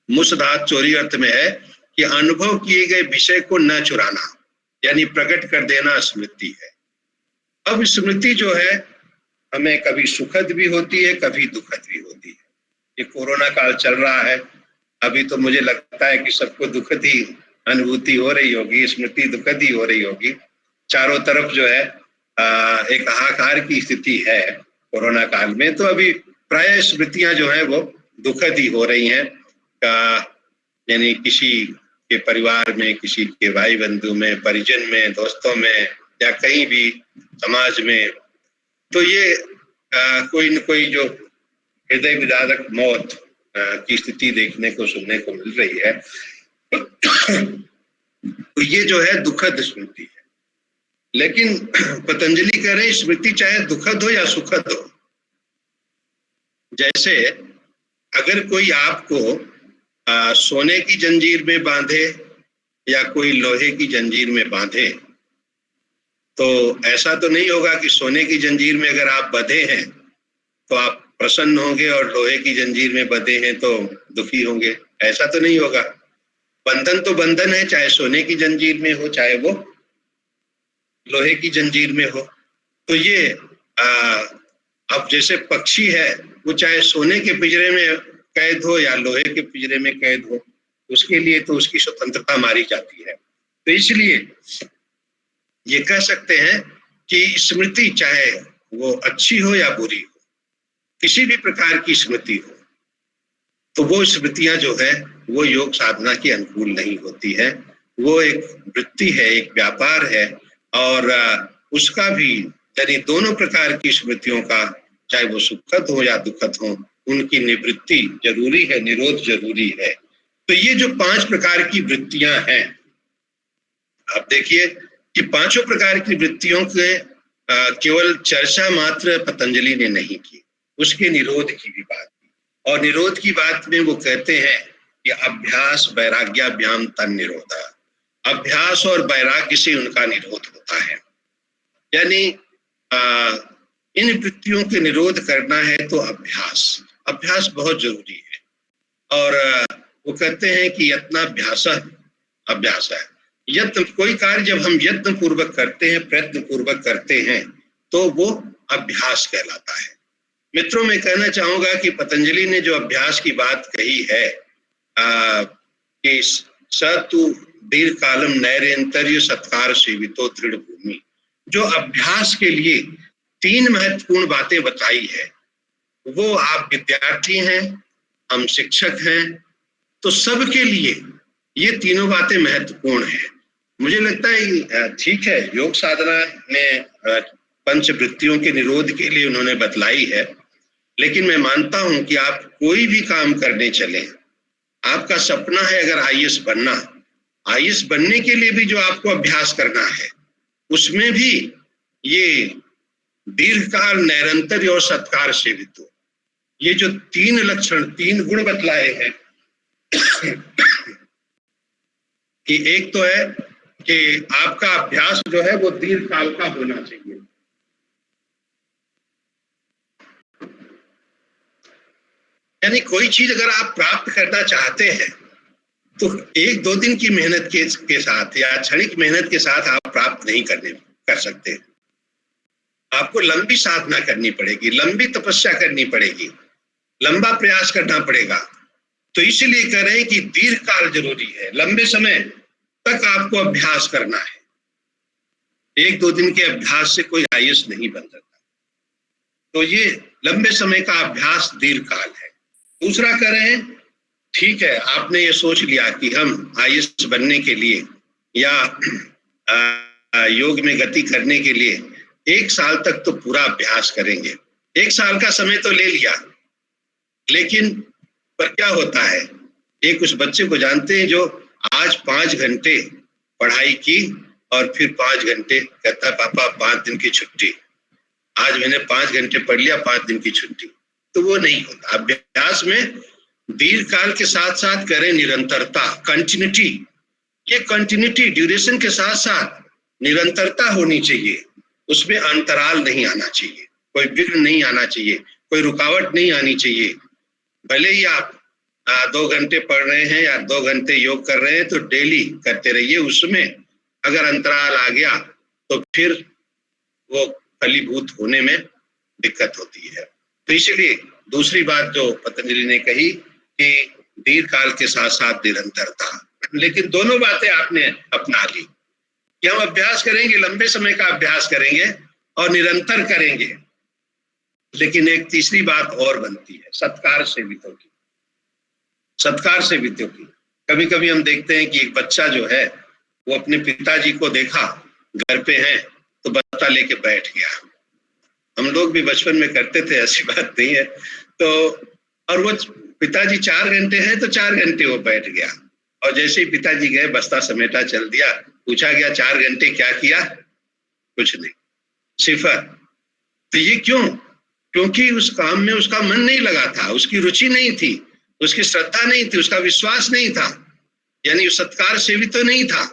मुसधात चोरी अर्थ में है कि अनुभव किए गए विषय को न चुराना, यानी प्रकट कर देना स्मृति है। अब स्मृति जो है हमें कभी सुखद भी होती है, कभी दुखद भी होती है। ये कोरोना काल चल रहा है, अभी तो मुझे लगता है कि सबको दुखद ही अनुभूति हो रही होगी, स्मृति दुखद ही हो रही होगी। चारों तरफ जो है एक हाहाकार की स्थिति है कोरोना काल में, तो अभी प्राय स्मृतियां जो है वो दुखद ही हो रही हैं। यानी किसी के परिवार में, किसी के भाई बंधु में, परिजन में, दोस्तों में, या कहीं भी समाज में, तो ये कोई न कोई जो हृदय विदारक मौत की स्थिति देखने को, सुनने को मिल रही है। तो ये जो है दुखद स्मृति है। लेकिन पतंजलि कह रहे हैं स्मृति चाहे दुखद हो या सुखद हो। जैसे अगर कोई आपको सोने की जंजीर में बांधे या कोई लोहे की जंजीर में बांधे, तो ऐसा तो नहीं होगा कि सोने की जंजीर में अगर आप बंधे हैं तो आप प्रसन्न होंगे और लोहे की जंजीर में बंधे हैं तो दुखी होंगे, ऐसा तो नहीं होगा। बंधन तो बंधन है, चाहे सोने की जंजीर में हो चाहे वो लोहे की जंजीर में हो। तो ये अब जैसे पक्षी है, वो चाहे सोने के पिंजरे में कैद हो या लोहे के पिंजरे में कैद हो, उसके लिए तो उसकी स्वतंत्रता मारी जाती है। तो इसलिए ये कह सकते हैं कि स्मृति चाहे वो अच्छी हो या बुरी हो, किसी भी प्रकार की स्मृति हो, तो वो स्मृतियां जो है वो योग साधना के अनुकूल नहीं होती है। वो एक वृत्ति है, एक व्यापार है, और उसका भी यानी दोनों प्रकार की स्मृतियों का, चाहे वो सुखद हो या दुखद हो, उनकी निवृत्ति जरूरी है, निरोध जरूरी है। तो ये जो 5 प्रकार की वृत्तियां हैं, आप देखिए कि 5 प्रकार की वृत्तियों के केवल चर्चा मात्र पतंजलि ने नहीं की, उसके निरोध की भी बात की। और निरोध की बात में वो कहते हैं कि अभ्यास वैराग्याभ्याम तन निरोधा, अभ्यास और वैराग्य से उनका निरोध होता है। यानी इन वृत्तियों के निरोध करना है तो अभ्यास बहुत जरूरी है। और वो कहते हैं कि यत्नाभ्यास अभ्यास है। यत्न, कोई कार्य जब हम यत्न पूर्वक करते हैं, प्रयत्न पूर्वक करते हैं, तो वो अभ्यास कहलाता है। मित्रों, मैं कहना चाहूंगा कि पतंजलि ने जो अभ्यास की बात कही है कि सतु दीर्घ कालम नैरेंतर्य सत्कार सेवितो दृढ़ भूमि, जो अभ्यास के लिए 3 महत्वपूर्ण बातें बताई है, वो आप विद्यार्थी हैं हम शिक्षक हैं, तो सबके लिए ये तीनों बातें महत्वपूर्ण हैं। मुझे लगता है ठीक है, योग साधना में पंचवृत्तियों के निरोध के लिए उन्होंने बतलाई है, लेकिन मैं मानता हूं कि आप कोई भी काम करने चले, आपका सपना है अगर आईएएस बनना, आईएएस बनने के लिए भी जो आपको अभ्यास करना है, उसमें भी ये दीर्घकाल, निरंतर और सत्कार सेवित हो, ये जो 3 लक्षण, 3 गुण बतलाए हैं कि एक तो है कि आपका अभ्यास जो है वो दीर्घकाल का होना चाहिए, यानी कोई चीज अगर आप प्राप्त करना चाहते हैं तो 1-2 दिन की मेहनत के साथ या क्षणिक मेहनत के साथ आप प्राप्त नहीं कर सकते। आपको लंबी साधना करनी पड़ेगी, लंबी तपस्या करनी पड़ेगी, लंबा प्रयास करना पड़ेगा। तो इसलिए कह रहे हैं कि दीर्घकाल जरूरी है, लंबे समय तक आपको अभ्यास करना है। 1-2 दिन के अभ्यास से कोई आईएएस नहीं बन सकता, तो ये लंबे समय का अभ्यास दीर्घकाल है। दूसरा कह रहे हैं, ठीक है, आपने ये सोच लिया कि हम आईएएस बनने के लिए या योग में गति करने के लिए 1 साल तक तो पूरा अभ्यास करेंगे। 1 साल का समय तो ले लिया, लेकिन पर क्या होता है, एक उस बच्चे को जानते हैं जो आज 5 घंटे पढ़ाई की और फिर 5 घंटे कहता है पापा 5 दिन की छुट्टी, आज मैंने 5 घंटे पढ़ लिया, 5 दिन की छुट्टी, तो वो नहीं होता। अभ्यास में दीर्घकाल के साथ साथ करें निरंतरता, कंटिन्यूटी, ये कंटिन्यूटी ड्यूरेशन के साथ साथ निरंतरता होनी चाहिए, उसमें अंतराल नहीं आना चाहिए, कोई विघ्न नहीं आना चाहिए, कोई रुकावट नहीं आनी चाहिए। भले ही आप 2 घंटे पढ़ रहे हैं या 2 घंटे योग कर रहे हैं तो डेली करते रहिए, उसमें अगर अंतराल आ गया तो फिर वो फलीभूत होने में दिक्कत होती है। तो इसलिए दूसरी बात जो पतंजलि ने कही कि दीर्घकाल के साथ साथ निरंतरता, लेकिन दोनों बातें आपने अपना ली कि हम अभ्यास करेंगे, लंबे समय का अभ्यास करेंगे और निरंतर करेंगे, लेकिन एक तीसरी बात और बनती है, सत्कार सेवितों की, सत्कार सेवितों की। कभी कभी हम देखते हैं कि एक बच्चा जो है वो अपने पिताजी को देखा घर पे हैं तो बत्ता लेके बैठ गया। हम लोग भी बचपन में करते थे, ऐसी बात नहीं है। तो और वो पिताजी 4 घंटे हैं तो 4 घंटे वो बैठ गया, और जैसे ही पिताजी गए बस्ता समेटा चल दिया, पूछा गया 4 घंटे क्या किया, कुछ नहीं, सिफर। तो ये क्यों? क्योंकि उस काम में उसका मन नहीं लगा था, उसकी रुचि नहीं थी, उसकी श्रद्धा नहीं थी, उसका विश्वास नहीं था, यानी सत्कार सेवी तो नहीं था।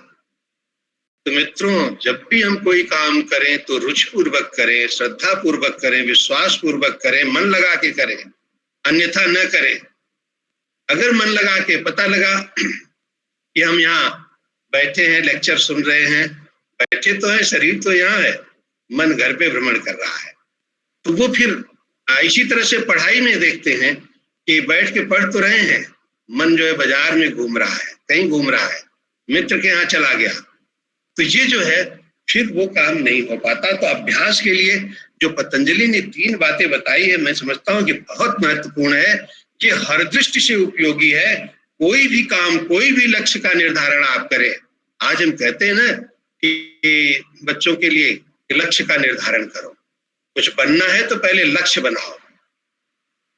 तो मित्रों, जब भी हम कोई काम करें तो रुचि पूर्वक करें, श्रद्धा पूर्वक करें, विश्वास पूर्वक करें, मन लगा के करें, अन्यथा न करें। अगर मन लगा के पता लगा कि हम यहाँ बैठे हैं, लेक्चर सुन रहे हैं, बैठे तो हैं, शरीर तो यहाँ है, मन घर पे भ्रमण कर रहा है, तो वो फिर इसी तरह से पढ़ाई में देखते हैं कि बैठ के पढ़ तो रहे हैं, मन जो है बाजार में घूम रहा है, कहीं घूम रहा है, मित्र के यहाँ चला गया, तो ये जो है फिर वो काम नहीं हो पाता। तो अभ्यास के लिए जो पतंजलि ने 3 बातें बताई है, मैं समझता हूँ कि बहुत महत्वपूर्ण है, ये हर दृष्टि से उपयोगी है। कोई भी काम, कोई भी लक्ष्य का निर्धारण आप करें, आज हम कहते हैं ना कि बच्चों के लिए लक्ष्य का निर्धारण करो, कुछ बनना है तो पहले लक्ष्य बनाओ।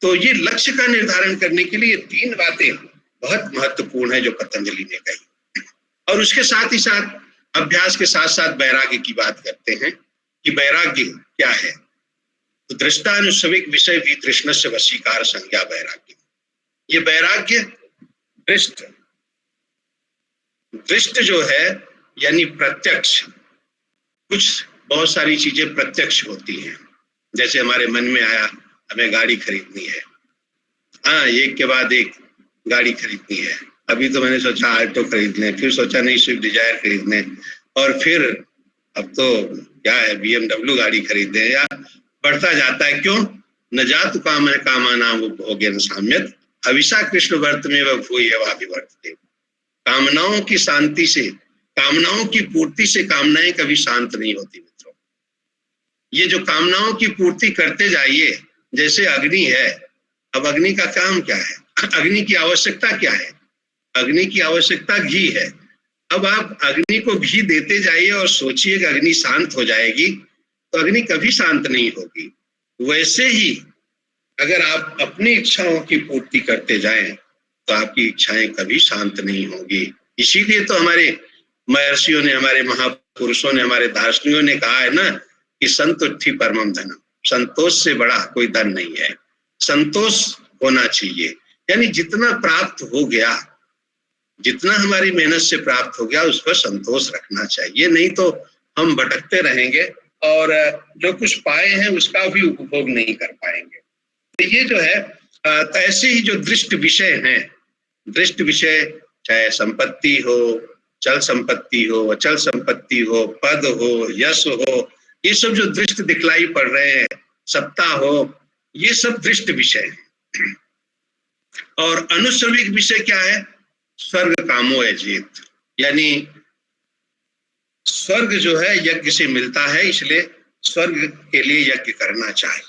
तो ये लक्ष्य का निर्धारण करने के लिए 3 बातें बहुत महत्वपूर्ण है जो पतंजलि ने कही। और उसके साथ ही साथ अभ्यास के साथ साथ वैराग्य की बात करते हैं कि वैराग्य क्या है। तो दृष्टानुश्रविक विषय वितृष्णस्य वशीकार संज्ञा वैराग्य। ये वैराग्य दृष्ट जो है यानी प्रत्यक्ष, कुछ बहुत सारी चीजें प्रत्यक्ष होती हैं, जैसे हमारे मन में आया हमें गाड़ी खरीदनी है, हाँ, एक के बाद एक गाड़ी खरीदनी है। अभी तो मैंने सोचा आल्टो खरीद लें, फिर सोचा नहीं स्विफ्ट डिजायर खरीद लें, और फिर अब तो क्या है BMW गाड़ी खरीद लें, या बढ़ता जाता है। क्यों? न जातु काम है कामानाम उपभोगेन साम्यत हविषा कृष्ण वर्त में वह भूयवाभिवर्तते। कामनाओं की शांति से, कामनाओं की पूर्ति से कामनाएं कभी शांत नहीं होती मित्रों। ये जो कामनाओं की पूर्ति करते जाइए, जैसे अग्नि है, अब अग्नि का काम क्या है? अग्नि की आवश्यकता क्या है? अग्नि की आवश्यकता घी है। अब आप अग्नि को घी देते जाइए और सोचिए कि अग्नि शांत हो जाएगी, तो अग्नि कभी शांत नहीं होगी। वैसे ही अगर आप अपनी इच्छाओं की पूर्ति करते जाएं, तो आपकी इच्छाएं कभी शांत नहीं होगी। इसीलिए तो हमारे महर्षियों ने, हमारे महापुरुषों ने, हमारे दार्शनिकों ने कहा है ना कि संतुष्टि परमम धनम, संतोष से बड़ा कोई धन नहीं है। संतोष होना चाहिए, यानी जितना प्राप्त हो गया, जितना हमारी मेहनत से प्राप्त हो गया, उस पर संतोष रखना चाहिए। नहीं तो हम भटकते रहेंगे और जो कुछ पाए हैं उसका भी उपभोग नहीं कर पाएंगे। तो ये जो है तो ऐसे ही जो दृष्ट विषय हैं, दृष्ट विषय चाहे संपत्ति हो, चल संपत्ति हो, अचल संपत्ति हो, पद हो, यश हो, ये सब जो दृष्ट दिखलाई पड़ रहे हैं, सत्ता हो, ये सब दृष्ट विषय हैं। और अनुश्रविक विषय क्या है? स्वर्ग कामो अजीत, यानी स्वर्ग जो है यज्ञ से मिलता है, इसलिए स्वर्ग के लिए यज्ञ करना चाहिए।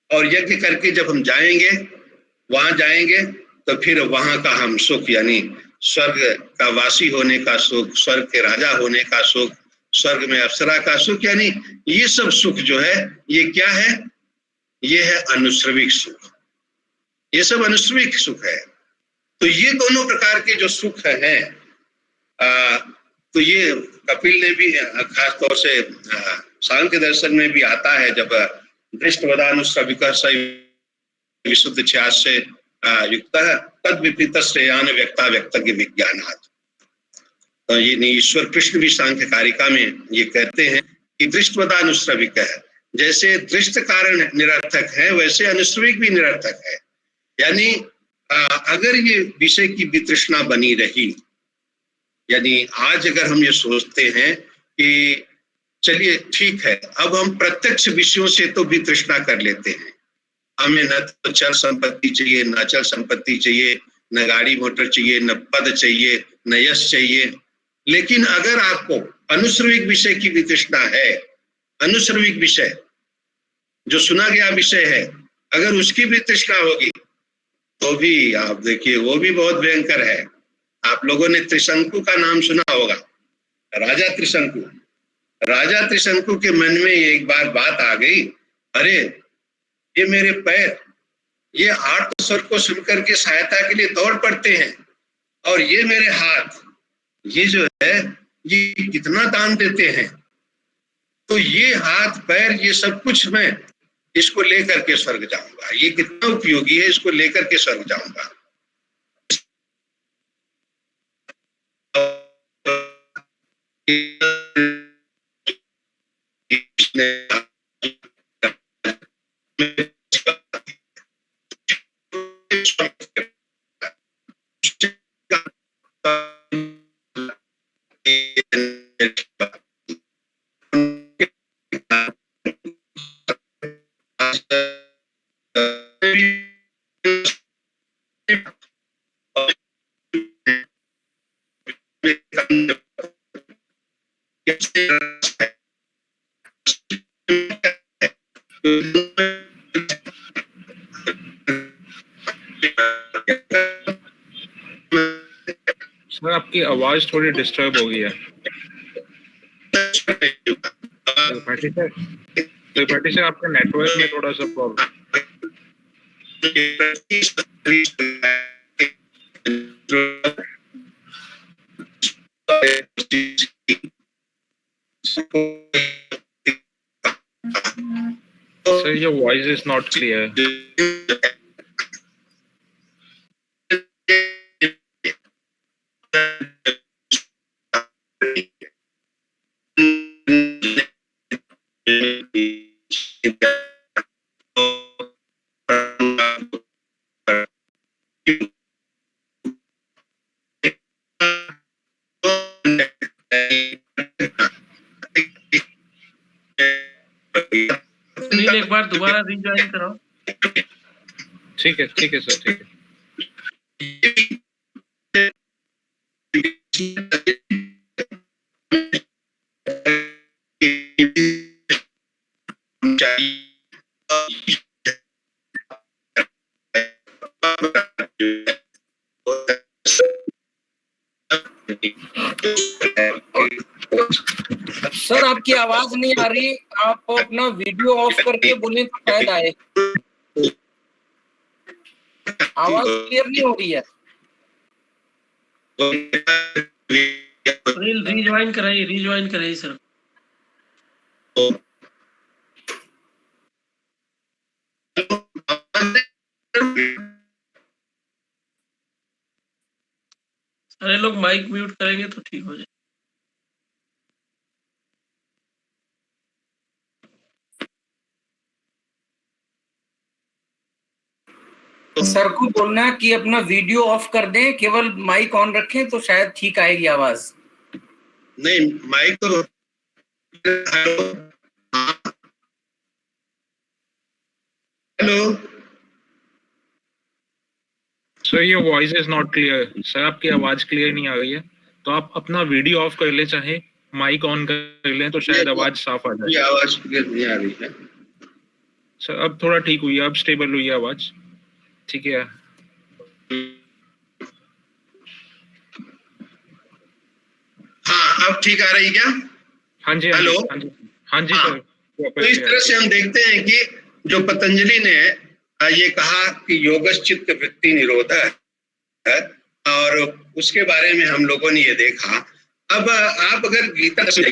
और यज्ञ करके जब हम जाएंगे, वहां जाएंगे, तो फिर वहां का हम सुख, यानी स्वर्ग का वासी होने का सुख, स्वर्ग के राजा होने का सुख, स्वर्ग में अप्सरा का सुख, यानी ये सब सुख जो है, ये क्या है? ये है अनुश्रविक सुख। ये सब अनुश्रविक सुख है। तो ये दोनों प्रकार के जो सुख हैं, तो ये कपिल ने भी खास तौर से सांख्य दर्शन में भी आता है, जब दृष्टवदानुश्रविक विशुद्ध ख्यात से युक्त है, तद विपरीत श्रेयान व्यक्ता व्यक्तज्ञ विज्ञानात्। तो ये ईश्वर कृष्ण भी सांख्य कारिका में ये कहते हैं कि दृष्टवदानुश्रविक है, जैसे दृष्ट कारण निरर्थक है, वैसे अनुश्रविक भी निरर्थक है। यानी अगर ये विषय की वितृष्णा बनी रही, यानी आज अगर हम ये सोचते हैं कि चलिए ठीक है, अब हम प्रत्यक्ष विषयों से तो वितृष्णा कर लेते हैं, हमें न तो चल संपत्ति चाहिए, न अचल संपत्ति चाहिए, न गाड़ी मोटर चाहिए, न पद चाहिए, न यश चाहिए। लेकिन अगर आपको अनुश्रविक विषय की वितृष्णा है, अनुश्रविक विषय जो सुना गया विषय है, अगर उसकी वितृष्णा होगी, तो भी आप देखिए वो भी बहुत भयंकर है। आप लोगों ने त्रिशंकु का नाम सुना होगा, राजा त्रिशंकु। राजा त्रिशंकु के मन में एक बार बात आ गई, अरे ये मेरे पैर, ये आर्त स्वर को सुनकर के सहायता के लिए दौड़ पड़ते हैं, और ये मेरे हाथ, ये जो है ये कितना दान देते हैं, तो ये हाथ पैर ये सब कुछ मैं इसको लेकर के स्वर्ग जाऊंगा, ये कितना उपयोगी है, इसको लेकर के स्वर्ग जाऊंगा। सर आपकी आवाज थोड़ी डिस्टर्ब हो गई है। त्रिपाठी सर आपके नेटवर्क में थोड़ा सा problem. Sir, your voice is not clear. एक बार दोबारा रिज्वाइन कराओ। ठीक है सर, ठीक है। सर आपकी आवाज नहीं आ रही, आप अपना वीडियो ऑफ करके बोले तो शायद आए। आवाज क्लियर नहीं हो रही है। रिज्वाइन कराइए सर। सारे लोग माइक म्यूट करेंगे तो ठीक हो जाए। सर को बोलना है कि अपना वीडियो ऑफ कर दें, केवल माइक ऑन रखें तो शायद ठीक आएगी आवाज। नहीं, माइक तो hello sir, your voice is not clear. Sir आपकी आवाज क्लियर नहीं आ रही है, तो आप अपना वीडियो ऑफ कर ले, चाहे माइक ऑन कर लें तो शायद आवाज साफ आ जाए। ये आवाज क्लियर नहीं आ रही है। सर अब थोड़ा ठीक हुई है, अब स्टेबल हुई है आवाज, ठीक है। हाँ, अब ठीक आ रही क्या? हाँ जी, हेलो? हाँ जी हाँ। सर। तो इस तरह से हम देखते हैं कि जो पतंजलि ने ये कहा कि योगश्चित्त वृत्ति निरोध है, और उसके बारे में हम लोगों ने ये देखा। अब आप अगर गीता से तो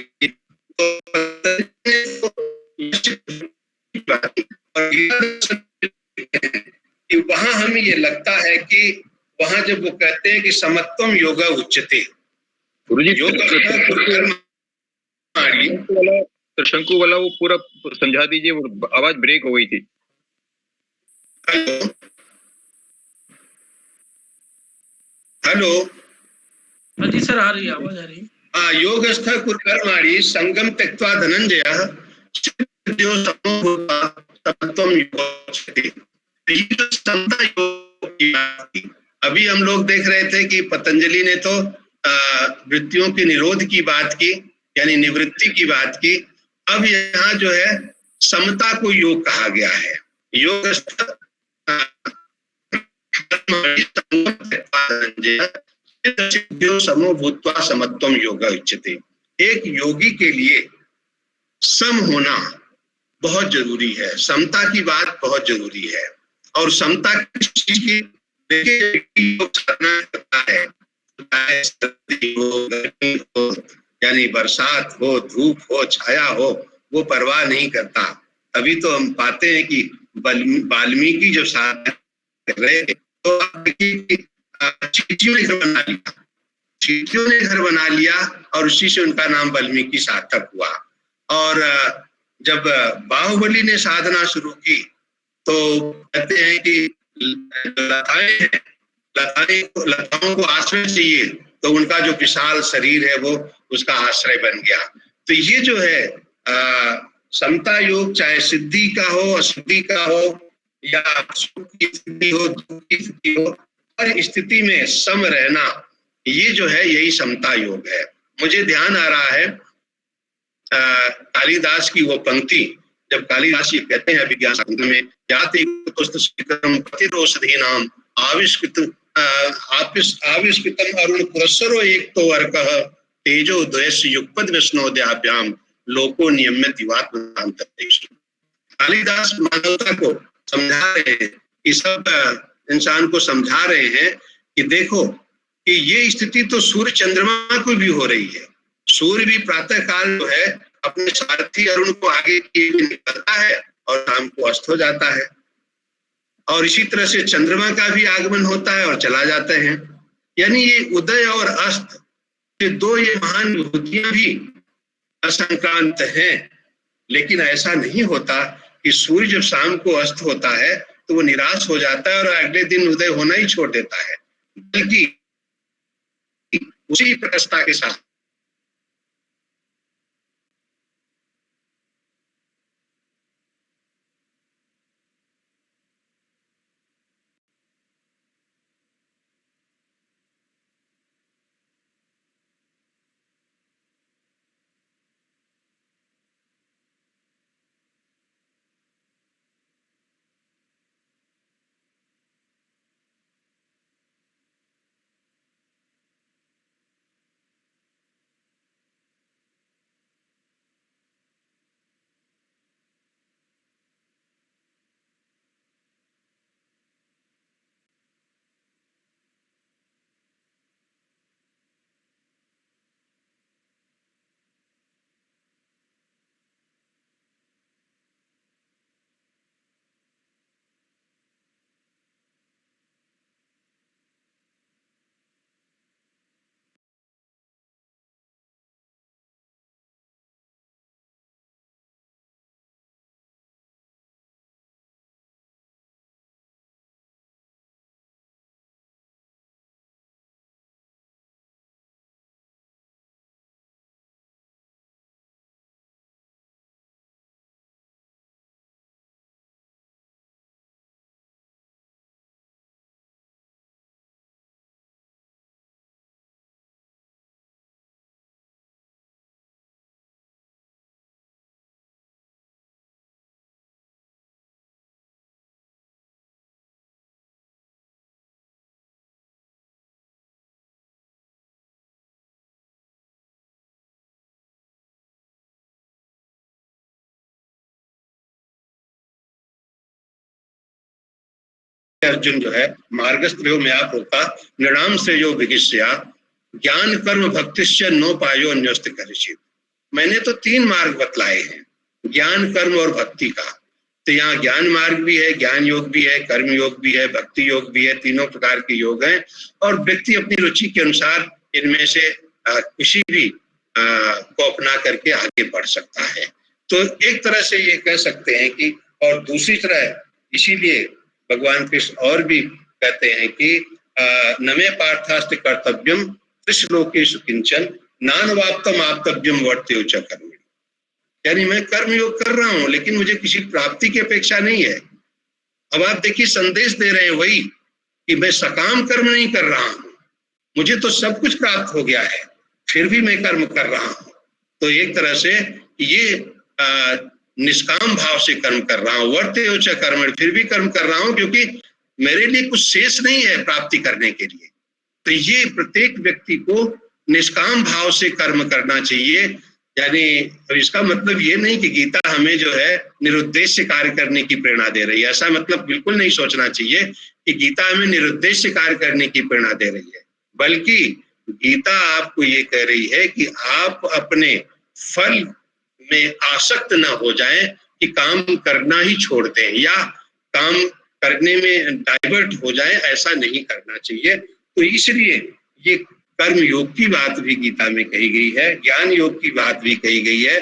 कि वहां हमें ये लगता है कि वहां जब वो कहते हैं कि समत्वम योगा उच्यते, शंकु वाला वो पूरा समझा दीजिए, वो आवाज ब्रेक हो गई थी। हेलो। हाँ जी सर, आ रही है, आवाज आ रही है। योगस्थ कुर्कर्माणि संगम त्यक्त्वा धनंजयः जो समत्वम योगोच्यते। ये जो समता योग की बात थी, अभी हम लोग देख रहे थे कि पतंजलि ने तो वृत्तियों के निरोध की बात की, यानी निवृत्ति की बात की। अब यहाँ जो है समता को योग कहा गया है। योग समो भूत्वा समत्वम योगा उच्यते। एक योगी के लिए सम होना बहुत जरूरी है, समता की बात बहुत जरूरी है। और समता किस चीज की? देखिए, करता है, सर्दी हो, गर्मी हो, यानी बरसात हो, धूप हो, छाया हो, वो परवाह नहीं करता। अभी तो हम पाते हैं कि वाल्मीकि जो साथ कर रहे थे, तो चींटियों ने घर बना लिया, चींटियों ने घर बना लिया और उसी से उनका नाम वाल्मीकि सार्थक हुआ। और जब बाहुबली ने साधना शुरू की तो कहते हैं कि लताओं को आश्रय चाहिए, तो उनका जो विशाल शरीर है वो उसका आश्रय बन गया। तो ये जो है समता योग, चाहे सिद्धि का हो, असिद्धि का हो, या सुख की स्थिति हो, दुख की स्थिति हो, हर स्थिति में सम रहना, ये जो है यही समता योग है। मुझे ध्यान आ रहा है कालिदास की वो पंक्ति, जब कालिदास ये कहते हैं विज्ञान शाकुंतल में, नाम आविष्कृतम अरुण पुरस्सरो एक तो अर्कः तेजो द्वयस्य युगपद विष्णोदयाभ्याम लोको नियम्यत युवात्मनांतरेषु। कालिदास मानवता को समझा रहे हैं, कि सब इंसान को समझा रहे हैं कि देखो कि ये स्थिति तो सूर्य चंद्रमा को भी हो रही है। सूर्य भी प्रातः काल जो है अपने सारथी अरुण को आगे किए निकलता है और शाम को अस्त हो जाता है, और इसी तरह से चंद्रमा का भी आगमन होता है और चला जाता है। यानी ये उदय और अस्त के दो ये महान विभूतियां भी असंक्रांत हैं। लेकिन ऐसा नहीं होता कि सूर्य जब शाम को अस्त होता है तो वो निराश हो जाता है और अगले दिन उदय होना ही छोड़ देता है, बल्कि उसी प्रकाशता के साथ अर्जुन जो है मार्गस्त्रो में आप होता नृणाम से जो विगिष्या ज्ञान कर्म भक्तिश्च नोपायो अन्योस्त करिष्येत्। मैंने तो 3 मार्ग बतलाए हैं, ज्ञान कर्म और भक्ति का। तो यहाँ ज्ञान मार्ग भी है, ज्ञान योग भी है, कर्म योग भी है, भक्ति योग भी है, तीनों प्रकार के योग हैं और व्यक्ति अपनी रुचि के अनुसार इनमें से किसी भी को अपना करके आगे बढ़ सकता है। तो एक तरह से ये कह सकते हैं कि, और दूसरी तरह इसीलिए भगवान कृष्ण और भी कहते हैं कि नमे पार्थास्ति कर्तव्यम त्रिश्लोकेषु किंचन नानवाप्तम आप्तव्यम वर्त्यो च कर्म। यानी मैं कर्म योग कर रहा हूं लेकिन मुझे किसी प्राप्ति की अपेक्षा नहीं है। अब आप देखिए संदेश दे रहे हैं वही कि मैं सकाम कर्म नहीं कर रहा हूं, मुझे तो सब कुछ प्राप्त हो गया है फिर भी मैं कर्म कर रहा हूं। तो एक तरह से ये निष्काम भाव से कर्म कर रहा हूं, वर्त्यो च कर्म, फिर भी कर्म कर रहा हूं क्योंकि मेरे लिए कुछ शेष नहीं है प्राप्ति करने के लिए। तो ये प्रत्येक व्यक्ति को निष्काम भाव से कर्म करना चाहिए। यानी इसका मतलब ये नहीं कि गीता हमें जो है निरुद्देश्य कार्य करने की प्रेरणा दे रही है, ऐसा मतलब बिल्कुल नहीं सोचना चाहिए कि गीता हमें निरुद्देश्य कार्य करने की प्रेरणा दे रही है, बल्कि गीता आपको ये कह रही है कि आप अपने फल में आसक्त न हो जाएं कि काम करना ही छोड़ दें या काम करने में डाइवर्ट हो जाएं, ऐसा नहीं करना चाहिए। तो इसलिए ये कर्म योग की बात भी गीता में कही गई है, ज्ञान योग की बात भी कही गई है,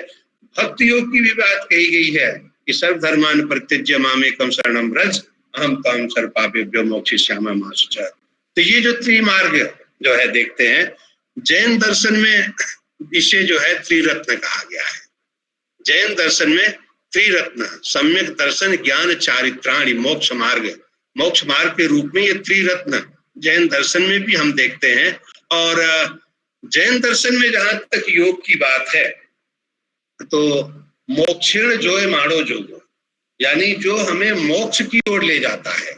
भक्ति योग की भी बात कही गई है कि सर्वधर्मान् परित्यज्य मामेकं शरणं व्रज अहं त्वां सर्वपापेभ्यो मोक्षयिष्यामि मा शुचः। तो ये जो त्रिमार्ग जो है देखते हैं, जैन दर्शन में इसे जो है त्रिरत्न कहा गया है। जैन दर्शन में त्रिरत्न सम्यक दर्शन ज्ञान चारित्राणि मोक्ष मार्ग के रूप में ये त्रिरत्न जैन दर्शन में भी हम देखते हैं। और जैन दर्शन में जहां तक योग की बात है तो मोक्षेण जोय माणो जोगो, यानी जो हमें मोक्ष की ओर ले जाता है।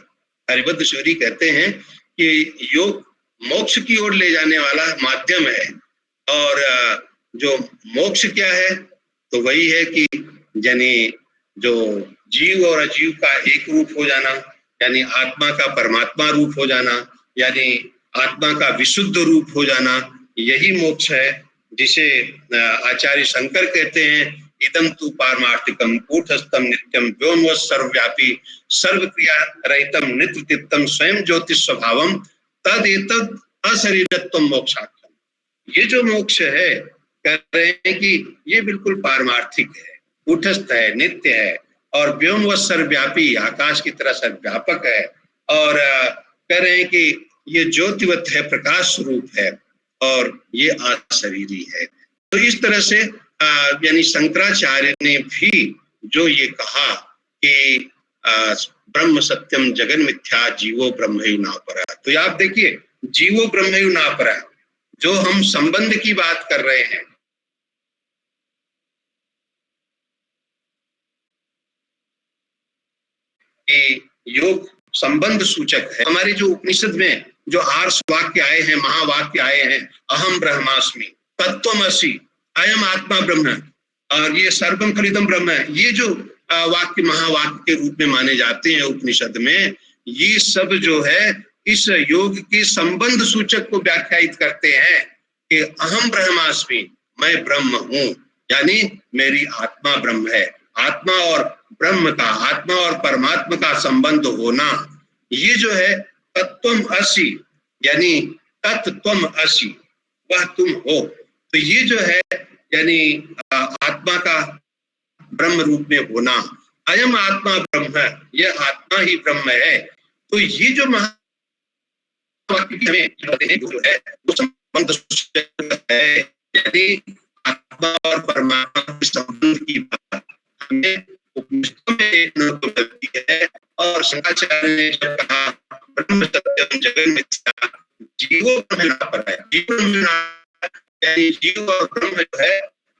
हरिभद्र शौरी कहते हैं कि योग मोक्ष की ओर ले जाने वाला माध्यम है। और जो मोक्ष क्या है तो वही है कि यानी जो जीव और अजीव का एक रूप हो जाना, यानी आत्मा का परमात्मा रूप हो जाना, यानी आत्मा का विशुद्ध रूप हो जाना, यही मोक्ष है जिसे आचार्य शंकर कहते हैं इदम तु पारमार्थिकम कूटस्थम नित्यम व्योम सर्वव्यापी सर्वक्रिया रहितम नित्य तिप्तम स्वयं ज्योतिष स्वभावम तद एतद अशरीरत्वम मोक्षाख्यम। ये जो मोक्ष है कह रहे हैं कि ये बिल्कुल पारमार्थिक है, कूटस्थ है, नित्य है और व्योम व सर्वव्यापी आकाश की तरह सर्वव्यापक है। और कह रहे हैं कि ये ज्योतिवत है, प्रकाश स्वरूप है और ये अशरीरी है। तो इस तरह से यानी शंकराचार्य ने भी जो ये कहा कि ब्रह्म सत्यम जगन मिथ्या जीवो ब्रह्मैव नापरः। तो आप देखिए जीवो ब्रह्मैव नापरः, जो हम संबंध की बात कर रहे हैं कि योग संबंध सूचक है। हमारे जो उपनिषद में जो आर्ष वाक्य आए हैं, महावाक्य आए हैं, अहम ब्रह्मास्मि, तत्त्वमसि, अयम आत्मा ब्रह्म और ये सर्वम खलिदम ब्रह्म है, ये जो वाक्य महावाक्य के रूप में माने जाते हैं उपनिषद में, ये सब जो है इस योग के संबंध सूचक को व्याख्यायित करते हैं कि अहम ब्रह्मास्मि, मैं ब्रह्म हूं, यानी मेरी आत्मा ब्रह्म है। आत्मा और ब्रह्म का, आत्मा और परमात्मा का संबंध होना, ये जो है तत्त्वम असि, यानी तत्त्वम असि, वह तुम हो। तो ये जो है यानी आत्मा का ब्रह्म रूप में होना, अयम आत्मा ब्रह्म है, यह आत्मा ही ब्रह्म है। तो ये जो में जो है वो संबंध है, यदि आत्मा और परमात्मा के संबंध की बात हमें उपनिषदों में मिलती है। और शंकराचार्य ने जब कहा ब्रह्म सत्यम जगन मिथ्या जीवो ब्रह्म नापरः, जीव ब्रह्म यानी जीव और ब्रह्म जो है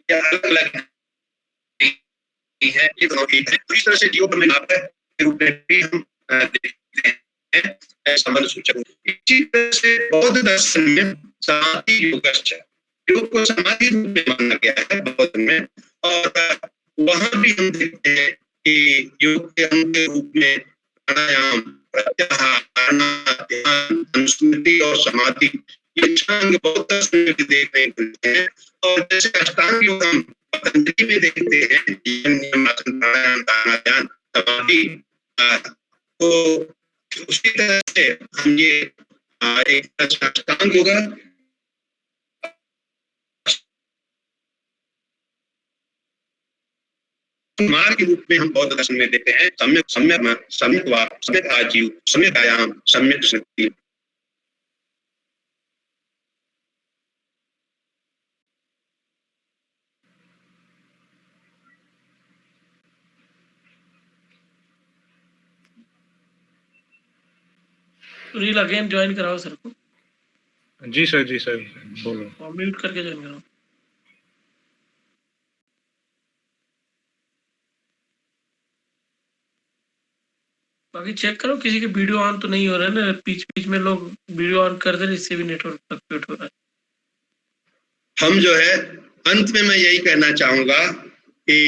ये अलग अलग नहीं है, ये दोनों एक है। तो इस तरह से जीव ब्रह्म नापरः के रूप में भी हम देखते हैं संबंध सूचक। इसी तरह से बौद्ध दर्शन में समाधि योगश्च, योग को समाधि रूप में माना गया है बौद्ध में। और वहां भी हम देखते हैं कि योग के अंग के रूप में प्राणायाम, प्रत्याहार, ध्यान, अनुस्मृति और समाधि, ये अष्टांग बौद्ध दर्शन में भी देखने को मिलते हैं। और जैसे अष्टांग योग हम पतंजलि में देखते हैं, नियम, आसन, प्राणायाम, धारणा, ध्यान, समाधि, तो उसी तरह से हम ये एक अष्टांग योग मार्ग के रूप में हम बौद्ध दर्शन में देखते हैं। सम्यक वाक, सम्यक आजीव, सम्यक आयाम, सम्यक स्मृति। रील अगेन ज्वाइन कराओ सर को। जी सर बोलो। म्यूट करके ज्वाइन कराओ। बाकी चेक करो किसी के वीडियो ऑन तो नहीं हो रहा है ना, बीच में लोग वीडियो ऑन कर दे रहे, इससे भी नेटवर्क फ्लक्चुएट हो रहा है। हम जो है अंत में मैं यही कहना चाहूंगा कि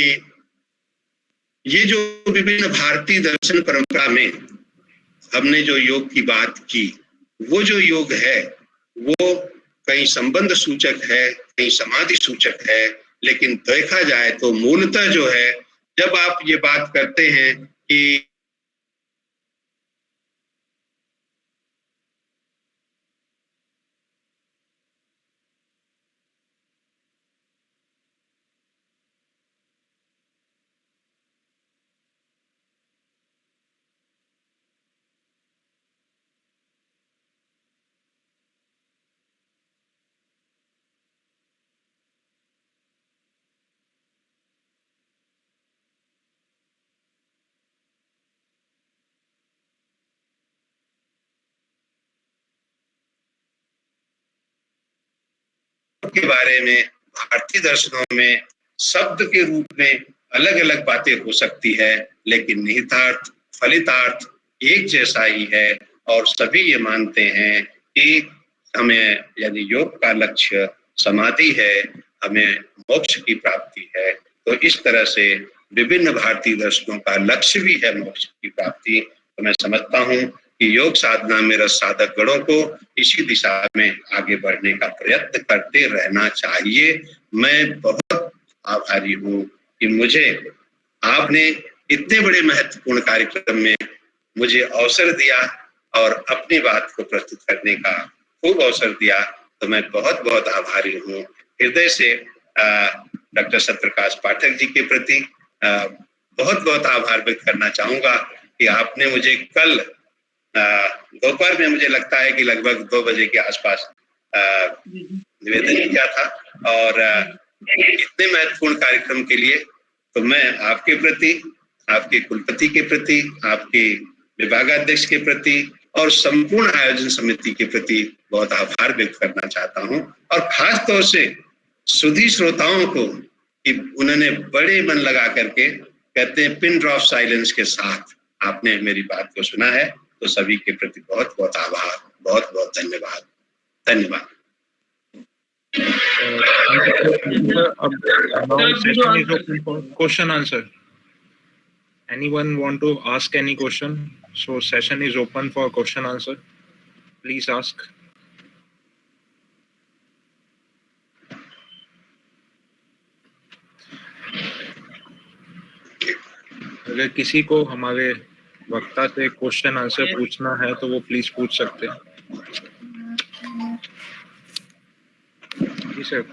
ये जो विभिन्न भारतीय दर्शन परंपरा में हमने जो योग की बात की, वो जो योग है वो कहीं संबंध सूचक है, कहीं समाधि सूचक है, लेकिन देखा जाए तो मूलतः जो है, जब आप ये बात करते हैं कि के बारे में भारतीय दर्शनों में शब्द के रूप में अलग अलग बातें हो सकती है, लेकिन निहितार्थ, फलितार्थ एक जैसा ही है। और सभी ये मानते हैं कि हमें यदि योग का लक्ष्य समाधि है, हमें मोक्ष की प्राप्ति है, तो इस तरह से विभिन्न भारतीय दर्शनों का लक्ष्य भी है मोक्ष की प्राप्ति। तो मैं समझता हूँ कि योग साधना में रस साधक गणों को इसी दिशा में आगे बढ़ने का प्रयत्न करते रहना चाहिए। मैं बहुत आभारी हूँ कि मुझे आपने इतने बड़े महत्वपूर्ण कार्यक्रम में मुझे अवसर दिया और अपनी बात को प्रस्तुत करने का खूब अवसर दिया, तो मैं बहुत बहुत आभारी हूँ। हृदय से डॉक्टर सत्यप्रकाश पाठक जी के प्रति बहुत बहुत आभार व्यक्त करना चाहूंगा कि आपने मुझे कल दोपहर में, मुझे लगता है कि लगभग 2 बजे के आसपास निवेदन किया था, और इतने महत्वपूर्ण कार्यक्रम के लिए तो मैं आपके प्रति, आपके कुलपति के प्रति, आपके विभागाध्यक्ष के प्रति और संपूर्ण आयोजन समिति के प्रति बहुत आभार व्यक्त करना चाहता हूं। और खास तौर से सुधी श्रोताओं को कि उन्होंने बड़े मन लगा करके, कहते हैं पिन ड्रॉप साइलेंस के साथ आपने मेरी बात को सुना है, तो सभी के प्रति बहुत बहुत आभार, बहुत बहुत धन्यवाद। धन्यवाद। Session is open for question answer. Anyone want to ask any question? So session is open for question answer. Please ask. अगर किसी को हमारे वक्ता से क्वेश्चन आंसर पूछना है तो वो प्लीज पूछ सकते हैं। जी सर।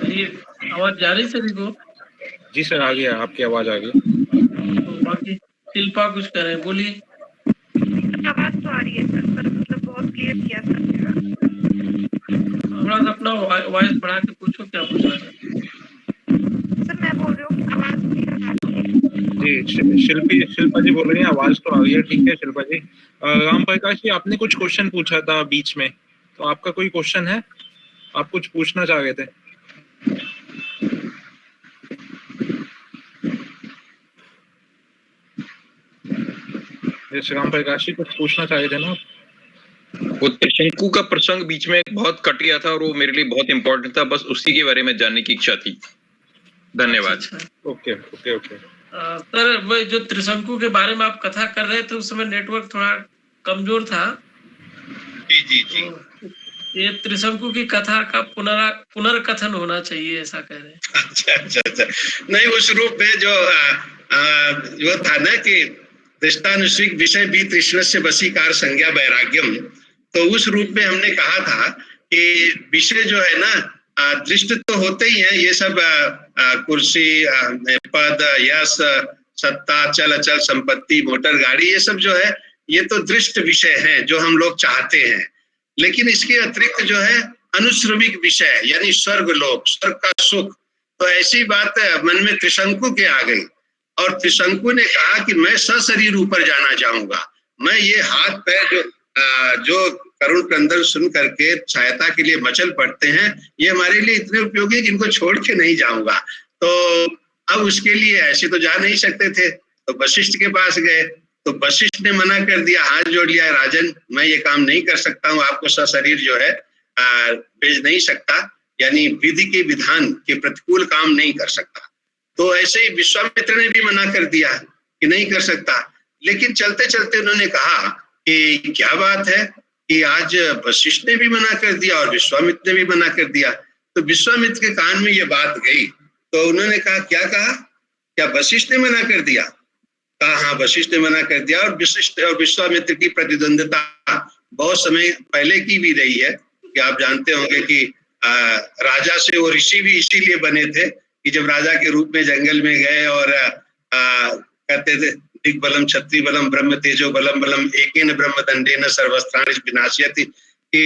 ये आवाज जा रही सर को? जी सर आ गया, आपकी आवाज आ गई। तो बाकी शिल्पा कुछ कर रहे हैं, बोलिए। आवाज तो आ रही है सर, मतलब बहुत क्लियर किया सर। अपना वॉइस बढ़ा के पूछो, क्या पूछ रहे हैं? सर मैं बोल रही हूँ आवाज क्लियर आ रही है। जी शिल्पा जी बोल रही हैं, आवाज तो आ गई है। ठीक है शिल्पा जी। राम प्रकाश जी, आपने कुछ क्वेश्चन पूछा था बीच में, तो आपका कोई क्वेश्चन है? आप कुछ पूछना चाह रहे थे? राम प्रकाश जी कुछ पूछना चाह रहे थे ना? वो शंकु का प्रसंग बीच में बहुत कट गया था और वो मेरे लिए बहुत इंपॉर्टेंट था, बस उसी के बारे में जानने की इच्छा थी। धन्यवाद। अच्छा। Okay okay okay. सर वो जो त्रिशंकु के बारे में आप कथा कर रहे थे उस समय नेटवर्क थोड़ा कमजोर था। जी जी जी। तो ये त्रिशंकु की कथा का पुनर्कथन होना चाहिए, ऐसा कह रहे हैं। अच्छा अच्छा अच्छा। नहीं, उस रूप में जो वो था ना कि दृष्टानुष्विक विषय भी तृष्णस्य वशीकार संज्ञा वैराग्यम, तो उस रूप में हमने कहा था कि विषय जो है ना दृष्ट तो होते ही हैं, ये सब कुर्सी, पद, यश, सत्ता, चल अचल संपत्ति, मोटर गाड़ी, ये सब जो है ये तो दृष्ट विषय हैं जो हम लोग चाहते हैं। लेकिन इसके अतिरिक्त जो है अनुश्रविक विषय यानी स्वर्ग लोक, स्वर्ग का सुख, तो ऐसी बात मन में त्रिशंकु के आ गई और त्रिशंकु ने कहा कि मैं सशरीर ऊपर जाना चाहूंगा। मैं ये हाथ पैर जो करुण क्रंदन सुन करके सहायता के लिए मचल पड़ते हैं, ये हमारे लिए इतने उपयोगी है कि इनको छोड़ के नहीं जाऊंगा। तो अब उसके लिए ऐसे तो जा नहीं सकते थे, तो वशिष्ठ के पास गए, तो वशिष्ठ ने मना कर दिया, हाथ जोड़ लिया, राजन मैं ये काम नहीं कर सकता हूँ, आपको सशरीर जो है भेज नहीं सकता, यानी विधि के विधान के प्रतिकूल काम नहीं कर सकता। तो ऐसे ही विश्वामित्र ने भी मना कर दिया कि नहीं कर सकता। लेकिन चलते चलते उन्होंने कहा कि क्या बात है कि आज वशिष्ठ ने भी मना कर दिया और विश्वामित्र ने भी मना कर दिया। तो विश्वामित्र के कान में ये बात गई, तो उन्होंने कहा क्या कहा, क्या वशिष्ठ ने मना कर दिया? कहा हाँ वशिष्ठ ने मना कर दिया। और वशिष्ठ और विश्वामित्र की प्रतिद्वंदिता बहुत समय पहले की भी रही है कि आप जानते होंगे कि राजा से वो ऋषि भी इसीलिए बने थे कि जब राजा के रूप में जंगल में गए और कहते थे दिग्बलम क्षत्रि बलम ब्रह्म तेजो बलम बलम एकेन ब्रह्म दंडेन सर्वस्त्राणि विनाशयति, कि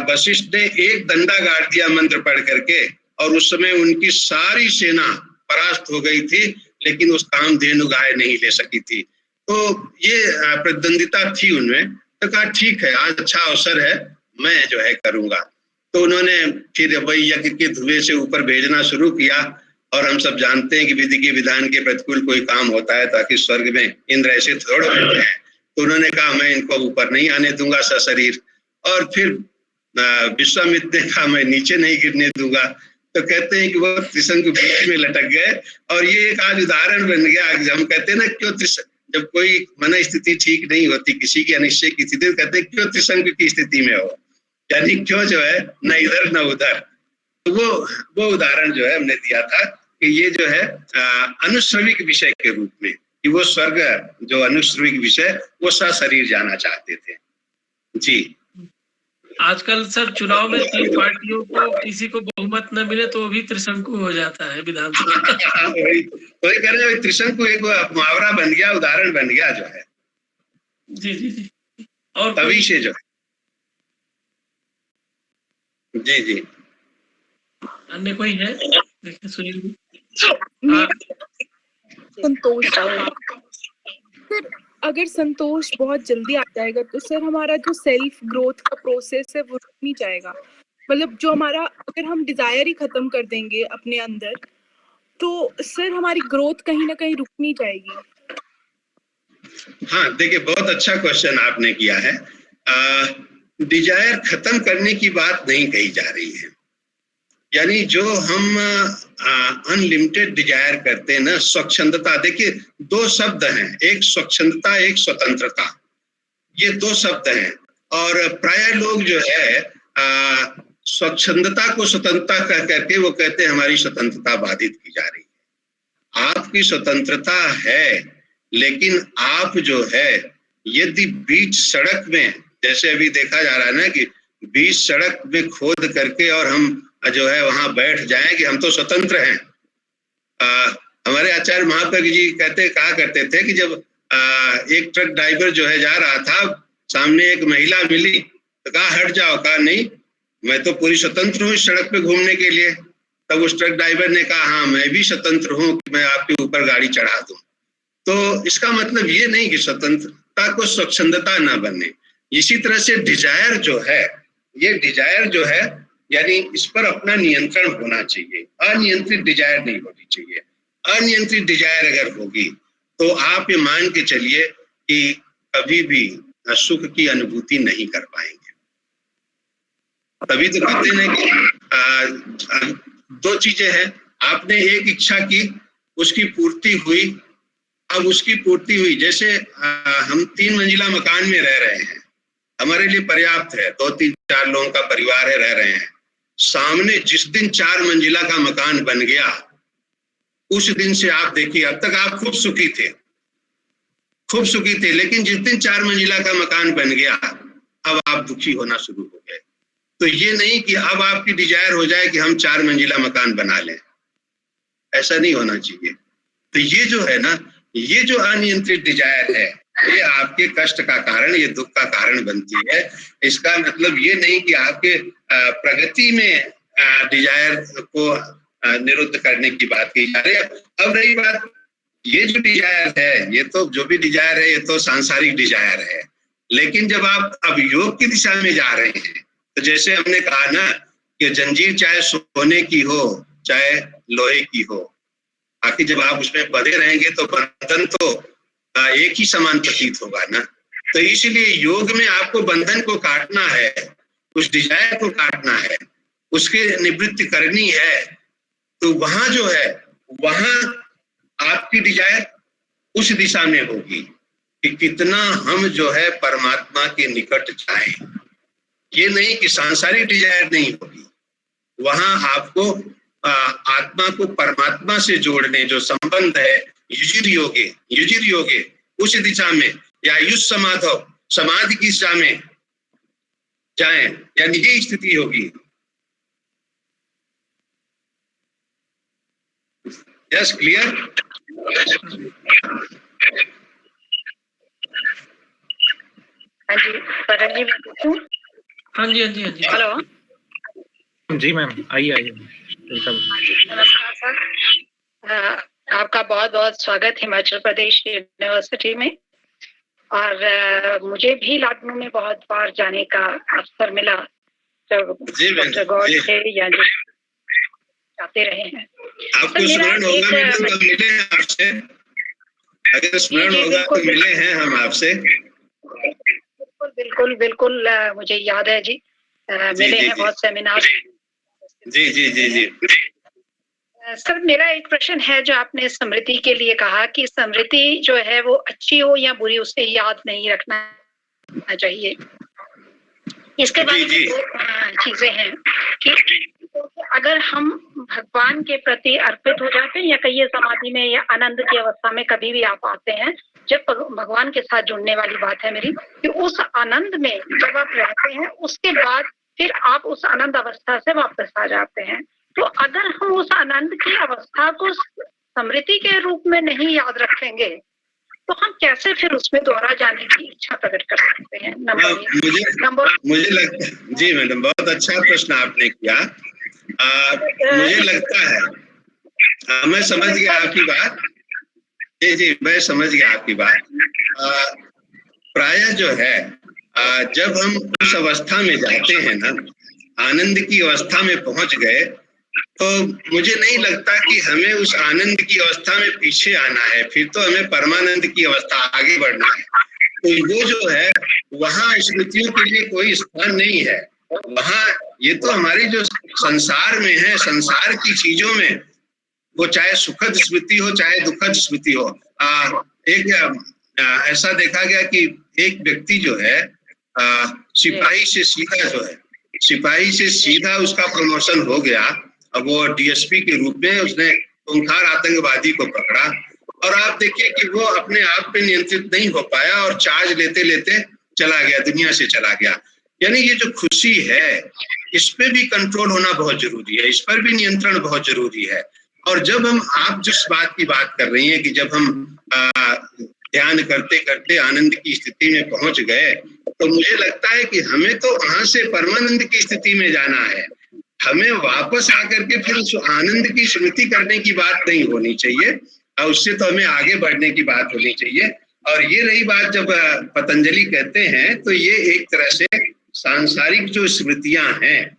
वशिष्ठ ने एक दंडा गाड़ दिया मंत्र पढ़ करके और उस समय उनकी सारी सेना परास्त हो गई थी, लेकिन उस कामधेनु गाय नहीं ले सकी थी। तो ये प्रतिद्वंदिता थी उनमें। तो कहा ठीक है, आज अच्छा अवसर है, मैं जो है करूंगा। तो उन्होंने फिर वही यज्ञ के धुएं से ऊपर भेजना शुरू किया और हम सब जानते हैं कि विधि के विधान के प्रतिकूल कोई काम होता है ताकि स्वर्ग में इंद्र ऐसे थोड़े बैठे हैं। तो उन्होंने कहा मैं इनको ऊपर नहीं आने दूंगा सशरीर। और फिर विश्वामित्र ने कहा मैं नीचे नहीं गिरने दूंगा। तो कहते हैं कि वो त्रिशंकु बीच में लटक गए और ये एक आज उदाहरण बन गया। हम कहते हैं ना क्यों जब कोई मन स्थिति ठीक नहीं होती किसी की अनिश्चय की स्थिति, कहते हैं क्यों त्रिशंकु की स्थिति में हो, यानी क्यों जो है न इधर न उधर। तो वो उदाहरण जो है हमने दिया था कि ये जो है अनुश्रविक विषय के रूप में, कि वो स्वर्ग जो अनुश्रविक विषय वो सशरीर जाना चाहते थे। जी आजकल सर चुनाव में 3 पार्टियों को किसी को बहुमत न मिले तो भी त्रिशंकु हो जाता है विधानसभा। वही कह रहे हैं, त्रिशंकु एक मुहावरा बन गया, उदाहरण बन गया जो है। जी जी जी। और तभी से जो है जी जी। अन्य कोई है? देखिए सुनील संतोष सर, अगर संतोष बहुत जल्दी आ जाएगा तो सर हमारा जो सेल्फ ग्रोथ का प्रोसेस है वो रुक नहीं जाएगा। मतलब जो हमारा, अगर हम डिजायर ही खत्म कर देंगे अपने अंदर तो सर हमारी ग्रोथ कहीं ना कहीं रुक नहीं जाएगी। हाँ देखिए, बहुत अच्छा क्वेश्चन आपने किया है। डिजायर खत्म करने की बात नहीं कही जा रही है, यानी जो हम अनलिमिटेड डिजायर करते हैं ना, स्वच्छंदता। देखिए 2 शब्द हैं, एक स्वच्छंदता एक स्वतंत्रता, ये 2 शब्द हैं। और प्राय लोग जो है स्वच्छंदता को स्वतंत्रता कह करके वो कहते हैं हमारी स्वतंत्रता बाधित की जा रही है। आपकी स्वतंत्रता है, लेकिन आप जो है यदि बीच सड़क में, जैसे अभी देखा जा रहा है ना कि बीच सड़क में खोद करके और हम जो है वहां बैठ जाएं कि हम तो स्वतंत्र हैं। हमारे आचार्य महाप्रज्ञ जी कहा करते थे कि जब एक ट्रक ड्राइवर जो है जा रहा था, सामने एक महिला मिली तो कहा हट जाओ, कहा नहीं मैं तो पूरी स्वतंत्र हूँ इस सड़क पे घूमने के लिए। तब उस ट्रक ड्राइवर ने कहा हाँ मैं भी स्वतंत्र हूँ कि मैं आपके ऊपर गाड़ी चढ़ा दूं। तो इसका मतलब ये नहीं कि स्वतंत्रता को स्वच्छंदता ना बने। इसी तरह से डिजायर जो है, ये डिजायर जो है यानी इस पर अपना नियंत्रण होना चाहिए। अनियंत्रित डिजायर नहीं होनी चाहिए। अनियंत्रित डिजायर अगर होगी तो आप ये मान के चलिए कि कभी भी सुख की अनुभूति नहीं कर पाएंगे। तभी तो कहते हैं कि 2 चीजें हैं, आपने एक इच्छा की, उसकी पूर्ति हुई, अब उसकी पूर्ति हुई। जैसे हम 3 मंजिला मकान में रह रहे हैं, हमारे लिए पर्याप्त है, 2, 3, 4 लोगों का परिवार है, रह रहे हैं। सामने जिस दिन 4 मंजिला का मकान बन गया, उस दिन से आप देखिए, अब तक आप खूब सुखी थे, लेकिन जिस दिन 4 मंजिला का मकान बन गया, अब आप दुखी होना शुरू हो गए। तो ये नहीं कि अब आपकी डिजायर हो जाए कि हम 4 मंजिला मकान बना लें, ऐसा नहीं होना चाहिए। तो ये जो है ना, ये जो अनियंत्रित डिजायर है, ये आपके कष्ट का कारण, ये दुख का कारण बनती है। इसका मतलब ये नहीं कि आपके प्रगति में डिजायर को निरुद्ध करने की बात की जा रही है। अब रही बात, ये जो डिजायर है, ये तो जो भी डिजायर है, ये तो सांसारिक डिजायर है। लेकिन जब आप अब योग की दिशा में जा रहे हैं, तो जैसे हमने कहा ना कि जंजीर चाहे सोने की हो चाहे लोहे की हो, आखिर जब आप उसमें बंधे रहेंगे तो बंधन तो एक ही समान प्रतीत होगा ना। तो इसलिए योग में आपको बंधन को काटना है, उस डिजायर को काटना है, उसके निवृत्ति करनी है। तो वहां जो है, वहां आपकी डिजायर उस दिशा में होगी कि कितना हम जो है परमात्मा के निकट जाएं। ये नहीं कि सांसारिक डिजायर नहीं होगी, वहां आपको आत्मा को परमात्मा से जोड़ने जो संबंध है, युजिर योगे उस दिशा में, या युज समाधव समाधि की दिशा में जाएं, या निजी स्थिति होगी। Yes, clear? हाँ जी, सरल जी, हाँ जी, हाँ जी, हाँ जी। हेलो जी मैम, आइए। नमस्कार सर, आपका बहुत बहुत स्वागत हिमाचल प्रदेश यूनिवर्सिटी में। और मुझे भी लखनऊ में बहुत बार जाने का अवसर मिला, जो डॉक्टर गौड़ थे या जो जाते रहे हैं। आपको स्मरण होगा मैडम, तो मिले हैं आपसे, अगर स्मरण होगा तो मिले हैं हम आपसे। बिल्कुल, मुझे याद है जी, मिले हैं बहुत सेमिनार। जी। सर, मेरा एक प्रश्न है, जो आपने स्मृति के लिए कहा कि स्मृति जो है वो अच्छी हो या बुरी, उसे याद नहीं रखना चाहिए। इसके बारे में दो चीजें हैं कि अगर हम भगवान के प्रति अर्पित हो जाते हैं, या कहिए समाधि में या आनंद की अवस्था में कभी भी आप आते हैं, जब भगवान के साथ जुड़ने वाली बात है मेरी, कि उस आनंद में जब आप रहते हैं, उसके बाद फिर आप उस आनंद अवस्था से वापस आ जाते हैं। तो अगर हम उस आनंद की अवस्था को स्मृति के रूप में नहीं याद रखेंगे, तो हम कैसे फिर उसमें दोबारा जाने की इच्छा प्रकट कर सकते हैं? मुझे लगता, जी मैडम, बहुत अच्छा प्रश्न आपने किया। मुझे लगता है, मैं समझ गया आपकी बात। जी, मैं समझ गया आपकी बात। प्रायः जो है, जब हम उस अवस्था में जाते हैं ना, आनंद की अवस्था में पहुंच गए, तो मुझे नहीं लगता कि हमें उस आनंद की अवस्था में पीछे आना है, फिर तो हमें परमानंद की अवस्था आगे बढ़ना है। तो वो जो है, वहाँ स्मृतियों के लिए कोई स्थान नहीं है। वहाँ ये तो हमारी जो संसार में है, संसार की चीजों में, वो चाहे सुखद स्मृति हो चाहे दुखद स्मृति हो। ऐसा देखा गया कि एक व्यक्ति जो है, सिपाही से सीधा उसका प्रमोशन हो गया। अब वो डीएसपी के रूप में उसने खूंखार आतंकवादी को पकड़ा, और आप देखिए कि वो अपने आप पे नियंत्रित नहीं हो पाया और चार्ज लेते लेते चला गया, दुनिया से चला गया। यानी ये जो खुशी है, इस पे भी कंट्रोल होना बहुत जरूरी है, इस पर भी नियंत्रण बहुत जरूरी है। और जब आप जिस बात की बात कर रही हैं कि जब हम ध्यान करते करते आनंद की स्थिति में पहुंच गए, तो मुझे लगता है कि हमें तो वहां से परमानंद की स्थिति में जाना है। हमें वापस आकर के फिर उस आनंद की स्मृति करने की बात नहीं होनी चाहिए, और उससे तो हमें आगे बढ़ने की बात होनी चाहिए। और ये रही बात, जब पतंजलि कहते हैं, तो ये एक तरह से सांसारिक जो स्मृतियां हैं,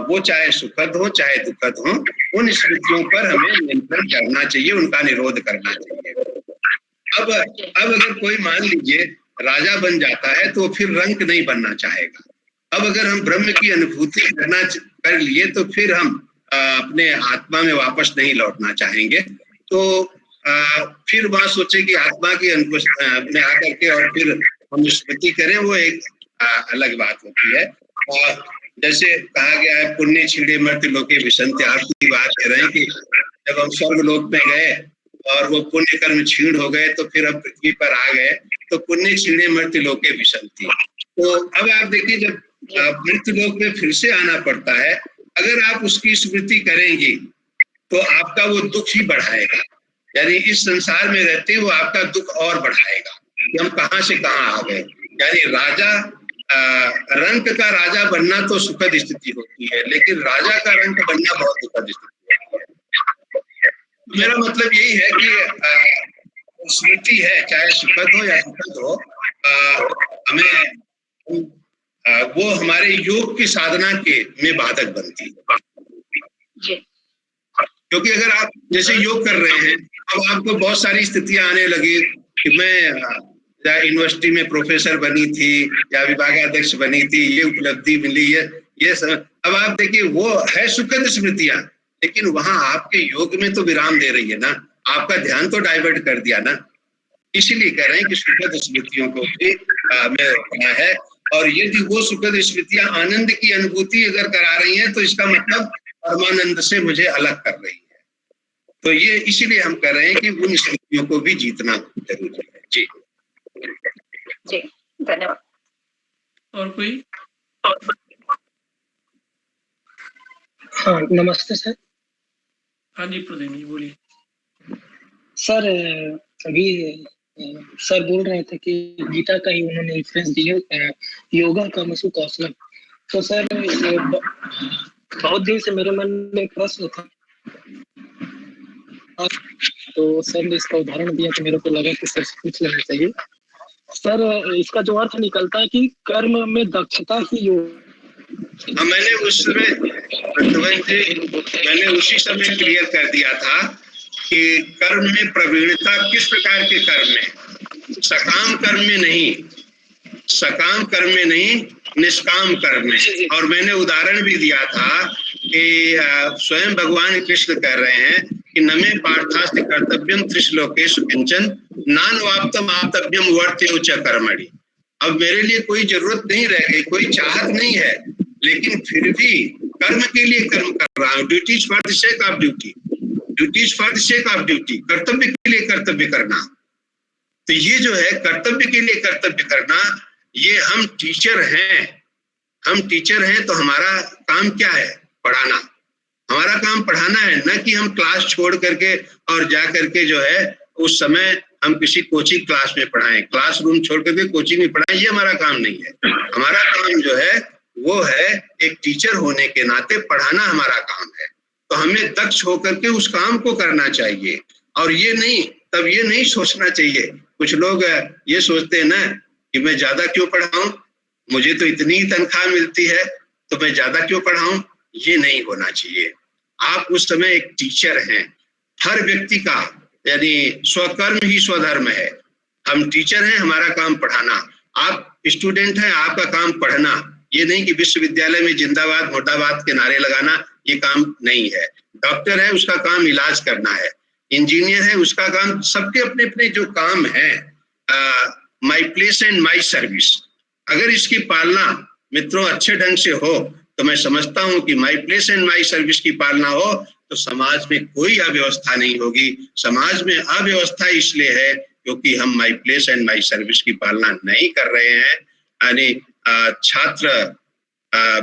वो चाहे सुखद हो चाहे दुखद हो, उन स्मृतियों पर हमें नियंत्रण करना चाहिए, उनका निरोध करना चाहिए। अब अगर कोई मान लीजिए राजा बन जाता है, तो फिर रंक नहीं बनना चाहेगा। अब अगर हम ब्रह्म की अनुभूति कर लिए, तो फिर हम अपने आत्मा में वापस नहीं लौटना चाहेंगे, तो फिर वहां सोचे कि आत्मा की में आकर के और फिर हम स्मृति करें, वो एक अलग बात होती है। जैसे कहा गया है, पुण्य छीड़े मर्त्य लोके विशन्ति, आप की बात कर रहे हैं कि जब हम स्वर्ग लोक में गए और वो पुण्य कर्म छीण हो गए तो फिर हम पृथ्वी पर आ गए, तो पुण्य छीड़े मर्त्य लोके विशन्ति। तो अब आप देखिए, जब मृत्यु लोक में फिर से आना पड़ता है, अगर आप उसकी स्मृति करेंगी तो आपका वो दुख ही बढ़ाएगा, यानी इस संसार में रहते वो आपका दुख और बढ़ाएगा कि हम कहाँ से कहाँ आ गए। यानी राजा रंक का राजा बनना तो सुखद स्थिति होती है, लेकिन राजा का रंक बनना बहुत दुखद स्थिति होती है। मेरा मतलब यही है कि स्मृति है, चाहे सुखद हो या दुखद हो, हमें वो हमारे योग की साधना के में बाधक बनती है। क्योंकि अगर आप जैसे योग कर रहे हैं, अब आपको बहुत सारी स्थितियां आने लगी कि मैं यूनिवर्सिटी में प्रोफेसर बनी थी या विभागाध्यक्ष बनी थी, ये उपलब्धि मिली है, ये सब। अब आप देखिए, वो है सुखद स्मृतियां, लेकिन वहां आपके योग में तो विराम दे रही है ना, आपका ध्यान तो डाइवर्ट कर दिया ना। इसीलिए कह रहे हैं कि सुखद स्मृतियों को भी में रखना है, और यदि वो सुखद स्मृतियां आनंद की अनुभूति अगर करा रही हैं, तो इसका मतलब परमानंद से मुझे अलग कर रही है। तो ये इसीलिए हम कह रहे हैं कि उन स्मृतियों को भी जीतना जरूरी है। जी जी, धन्यवाद। और कोई? हाँ, नमस्ते सर। हाँ जी, प्रदीप जी बोलिए। सर अभी सर बोल रहे थे कि गीता का ही उन्होंने रेफरेंस दिया, योगा कर्मसु कौशलम। तो सर बहुत दिन से मेरे मन में एक प्रश्न था, तो सर ने इसका उदाहरण दिया तो मेरे को लगा कि सर से पूछ लेना चाहिए। सर इसका जो अर्थ निकलता है कि कर्म में दक्षता ही योग। मैंने उस समय मैंने उसी समय क्लियर कर दिया था कि कर्म में प्रवीणता किस प्रकार के कर्म में, सकाम कर्म में नहीं, सकाम कर्म में नहीं, निष्काम कर्म में। और मैंने उदाहरण भी दिया था कि स्वयं भगवान कृष्ण कह रहे हैं कि नमे पार्थास्ति कर्तव्यम त्रिश्लोकेषु किंचन नानवाप्तम आप्तव्यम वर्त्यो च कर्मणि। अब मेरे लिए कोई जरूरत नहीं रह गई, कोई चाहत नहीं है, लेकिन फिर भी कर्म के लिए कर्म कर रहा हूँ। Duties for the sake of duty, duties for the sake of duty, कर्तव्य के लिए कर्तव्य करना। तो ये जो है कर्तव्य के लिए कर्तव्य करना, ये हम टीचर हैं, हम टीचर हैं तो हमारा काम क्या है? पढ़ाना। हमारा काम पढ़ाना है, न कि हम क्लास छोड़ करके और जा करके जो है उस समय हम किसी कोचिंग क्लास में पढ़ाएं, क्लासरूम छोड़ करके कोचिंग में पढ़ाएं, ये हमारा काम नहीं है। हमारा काम जो है वो है एक टीचर होने के नाते पढ़ाना हमारा काम है। तो हमें दक्ष होकर के उस काम को करना चाहिए, और ये नहीं, तब ये नहीं सोचना चाहिए। कुछ लोग ये सोचते हैं ना कि मैं ज्यादा क्यों पढ़ाऊं, मुझे तो इतनी ही तनख्वाह मिलती है तो मैं ज्यादा क्यों पढ़ाऊं। ये नहीं होना चाहिए। आप उस समय एक टीचर हैं। हर व्यक्ति का यानी स्वकर्म ही स्वधर्म है। हम टीचर हैं, हमारा काम पढ़ाना। आप स्टूडेंट हैं, आपका काम पढ़ना। ये नहीं कि विश्वविद्यालय में जिंदाबाद मुर्दाबाद के नारे लगाना, ये काम नहीं है। डॉक्टर है, उसका काम इलाज करना है। इंजीनियर है, उसका काम, सबके अपने अपने जो काम है, my place and my service, अगर इसकी पालना मित्रों अच्छे ढंग से हो तो मैं समझता हूं कि my place and my service की पालना हो तो समाज में कोई अव्यवस्था नहीं होगी। समाज में अव्यवस्था इसलिए है क्योंकि हम my place and my service की पालना नहीं कर रहे हैं। यानी छात्र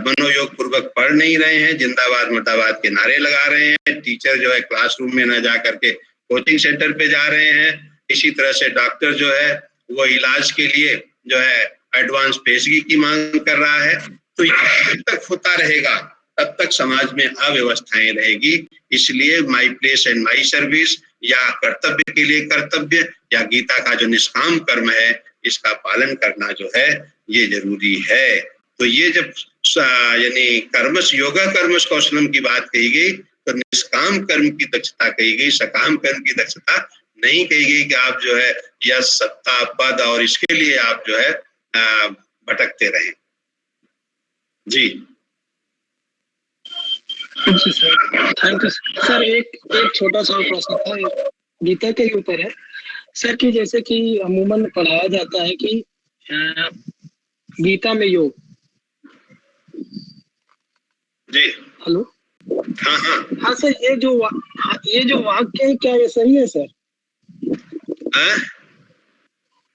मनोयोग पूर्वक पढ़ नहीं रहे हैं, जिंदाबाद मुर्दाबाद के नारे लगा रहे हैं। टीचर जो है क्लासरूम में न जा करके कोचिंग सेंटर पे जा रहे हैं। इसी तरह से डॉक्टर जो है वो इलाज के लिए जो है एडवांस पेशगी की मांग कर रहा है। तो जब तक होता रहेगा तब तक समाज में अव्यवस्थाएं रहेगी। इसलिए my place and my service या कर्तव्य के लिए कर्तव्य या गीता का जो निष्काम कर्म है इसका पालन करना जो है ये जरूरी है। तो ये जब यानी कर्मस योगा कर्मस कौशलम की बात कही गई तो निष्काम कर्म की दक्षता कही गई, सकाम कर्म की दक्षता नहीं कही गई कि आप जो है यह सत्ता पद और इसके लिए आप जो है भटकते रहें। जी जी सर, थैंक यू सर। एक छोटा सा प्रश्न था, गीता के ही ऊपर है सर, कि जैसे कि अमूमन पढ़ाया जाता है कि गीता में योग। जी हेलो। हाँ हाँ हाँ सर, ये जो वाक्य है, क्या ये सही है सर? हाँ?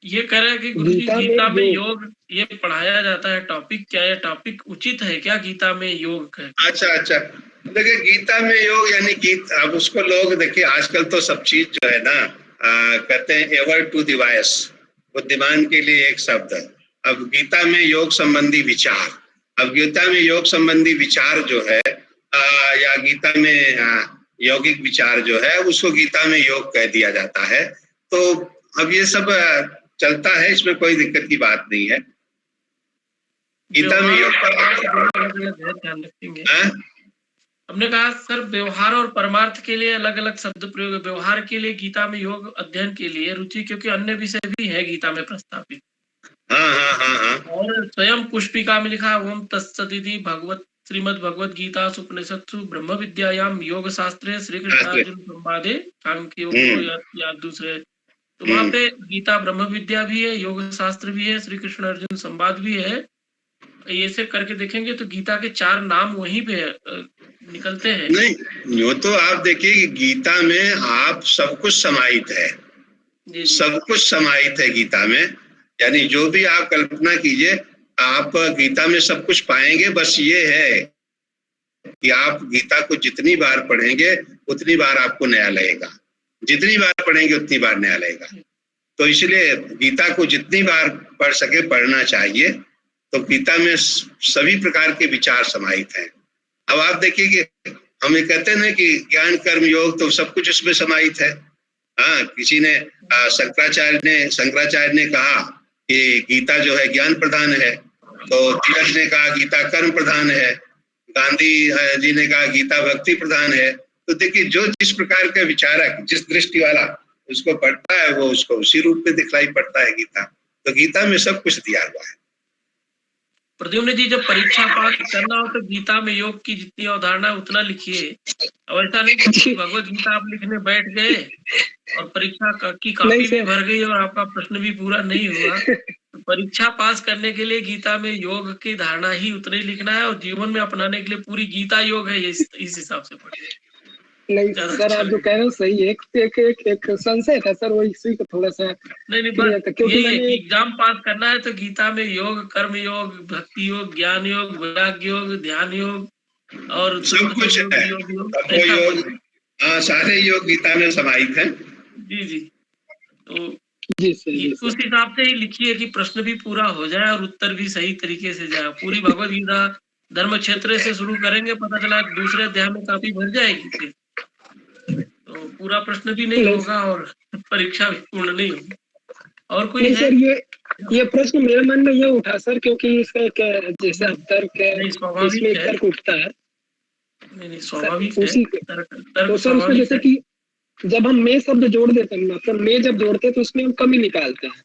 ये कह रहे हैं कि गुरुजी गीता गीता में में योग ये पढ़ाया जाता है, टॉपिक क्या है, टॉपिक उचित है क्या गीता में योग का? अच्छा, देखिए गीता में योग यानी अब उसको लोग देखिए आजकल तो सब चीज जो है ना कहते हैं एवर टू डिवाइस, बुद्धिमान के लिए एक शब्द है। अब गीता में योग संबंधी विचार, अब गीता में योग संबंधी विचार जो है या गीता में यौगिक विचार जो है उसको गीता में योग कह दिया जाता है। तो अब ये सब चलता है, इसमें कोई दिक्कत की बात नहीं है। गीता में योग ध्यान रखेंगे। हमने कहा सर व्यवहार और परमार्थ के लिए अलग अलग शब्द प्रयोग है। व्यवहार के लिए गीता में योग अध्ययन के लिए रुचि, क्योंकि अन्य विषय भी है गीता में प्रस्तावित। हाँ। और स्वयं पुष्पिका में लिखा ओम तत्सदिति भगवत श्रीमद् भगवत गीता उपनिषत्सु ब्रह्म विद्यायाम योग शास्त्रे श्री कृष्णार्जुन संवादे सांख्य या दूसरे, तो वहाँ पे गीता ब्रह्म विद्या भी है, योग शास्त्र भी है, श्री कृष्ण अर्जुन संवाद भी है। ऐसे करके देखेंगे तो गीता के 4 नाम वहीं पे निकलते हैं। नहीं, यो तो आप देखिए गीता में आप सब कुछ समाहित है, सब कुछ समाहित है गीता में। यानी जो भी आप कल्पना कीजिए आप गीता में सब कुछ पाएंगे। बस ये है कि आप गीता को जितनी बार पढ़ेंगे उतनी बार आपको नया लगेगा, जितनी बार पढ़ेंगे उतनी बार नया लगेगा। तो इसलिए गीता को जितनी बार पढ़ सके पढ़ना चाहिए। तो गीता में सभी प्रकार के विचार समाहित हैं। अब आप देखिए कि हम ये कहते हैं ना कि ज्ञान कर्म योग, तो सब कुछ इसमें समाहित है। हाँ, किसी ने शंकराचार्य ने कहा कि गीता जो है ज्ञान प्रधान है, तो तिलक ने कहा गीता कर्म प्रधान है, गांधी जी ने कहा गीता भक्ति प्रधान है। तो देखिए जो जिस प्रकार का विचारक, जिस दृष्टि वाला उसको पढ़ता है वो उसको उसी रूप में दिखलाई पड़ता है गीता। तो गीता में सब कुछ दिया हुआ है। प्रद्युम्न जी, जब परीक्षा पास करना हो तो गीता में योग की जितनी अवधारणा उतना लिखिए। अब ऐसा नहीं कि भगवत गीता आप लिखने बैठ गए और परीक्षा की कॉपी भी भर गई और आपका प्रश्न भी पूरा नहीं हुआ। तो परीक्षा पास करने के लिए गीता में योग की धारणा ही उतनी लिखना है, और जीवन में अपनाने के लिए पूरी गीता योग है, इस हिसाब से पढ़िए। नहीं सर, आप जो कह रहे हो सही है। एक संशय था सर, वो इसी को थोड़ा सा नहीं क्योंकि एग्जाम पास करना है तो गीता में योग, कर्म योग, भक्ति योग, ज्ञान योग, वैराग्य योग, ध्यान योग और सब कुछ योग, हाँ सारे योग गीता में समाहित हैं। जी तो उस हिसाब से ही लिखिए कि प्रश्न भी पूरा हो जाए और उत्तर भी सही तरीके से जाए। पूरी भगवत गीता धर्म क्षेत्र से शुरू करेंगे, पता चला दूसरे अध्याय में काफी भर जाएगी, तो पूरा प्रश्न भी नहीं होगा और परीक्षा भी पूर्ण नहीं होगी। और कोई है? सर ये प्रश्न मेरे मन में ये उठा सर, क्योंकि इसका जैसा तर्क इसमें तर्क उठता है। नहीं स्वाभाविक है। तो सर उसमें जैसे कि जब हम मैं शब्द जोड़ देते हैं, मतलब मैं जब जोड़ते हैं तो उसमें हम कमी निकालते हैं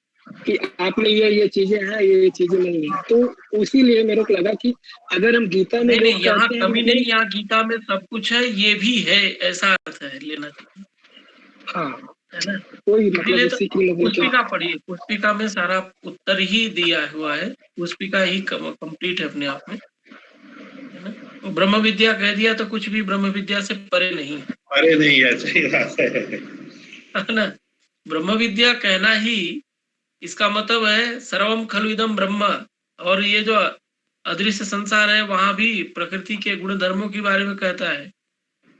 कि आप में ये चीजें हैं, ये चीजें नहीं है। तो इसीलिए मेरे को लगा कि अगर हम गीता में नहीं यहाँ कमी नहीं, यहाँ गीता में सब कुछ है, ये भी है, ऐसा अर्थ है लेना चाहिए। हाँ है ना, कोई मतलब पुष्पिका पढ़िए, पुष्पिका में सारा उत्तर ही दिया हुआ है, पुष्पिका ही कंप्लीट है अपने आप में, है ना। तो ब्रह्म विद्या कह दिया तो कुछ भी ब्रह्म विद्या से परे नहीं है, सही बात है ना। ब्रह्म विद्या कहना ही इसका मतलब है सर्वम खलु इदम ब्रह्म। और ये जो अदृश्य संसार है वहां भी प्रकृति के गुण धर्मों के बारे में कहता है,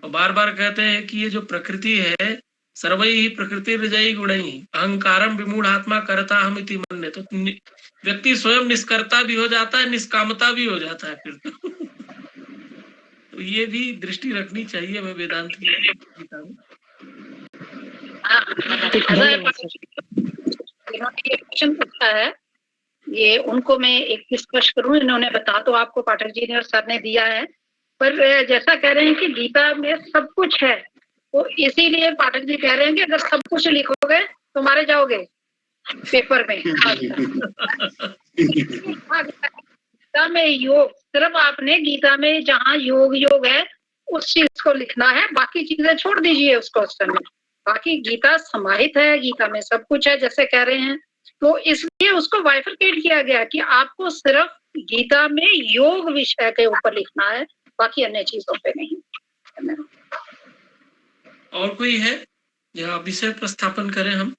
और बार बार कहते हैं कि ये जो प्रकृति है सर्वई ही प्रकृति रजई गुणई अहंकारम विमूढ़ आत्मा करता हम इति मन्ये। तो व्यक्ति स्वयं निष्कर्ता भी हो जाता है, निष्कामता भी हो जाता है फिर तो ये भी दृष्टि रखनी चाहिए हमें वेदांत की गीता में। इन्होंने क्वेश्चन पूछा है, ये उनको मैं एक स्पष्ट करूं, इन्होंने बता तो आपको पाठक जी ने और सर ने दिया है, पर जैसा कह रहे हैं कि गीता में सब कुछ है, तो इसीलिए पाठक जी कह रहे हैं कि अगर सब कुछ लिखोगे तो मारे जाओगे पेपर में। गीता में योग सिर्फ आपने गीता में जहाँ योग है उस चीज को लिखना है, बाकी चीजें छोड़ दीजिए उस क्वेश्चन में। बाकी गीता समाहित है, गीता में सब कुछ है जैसे कह रहे हैं, तो इसलिए उसको बाइफरकेट किया गया कि आपको सिर्फ गीता में योग विषय के ऊपर लिखना है, बाकी अन्य चीजों पे नहीं। और कोई है या विषय प्रस्थापन करें हम?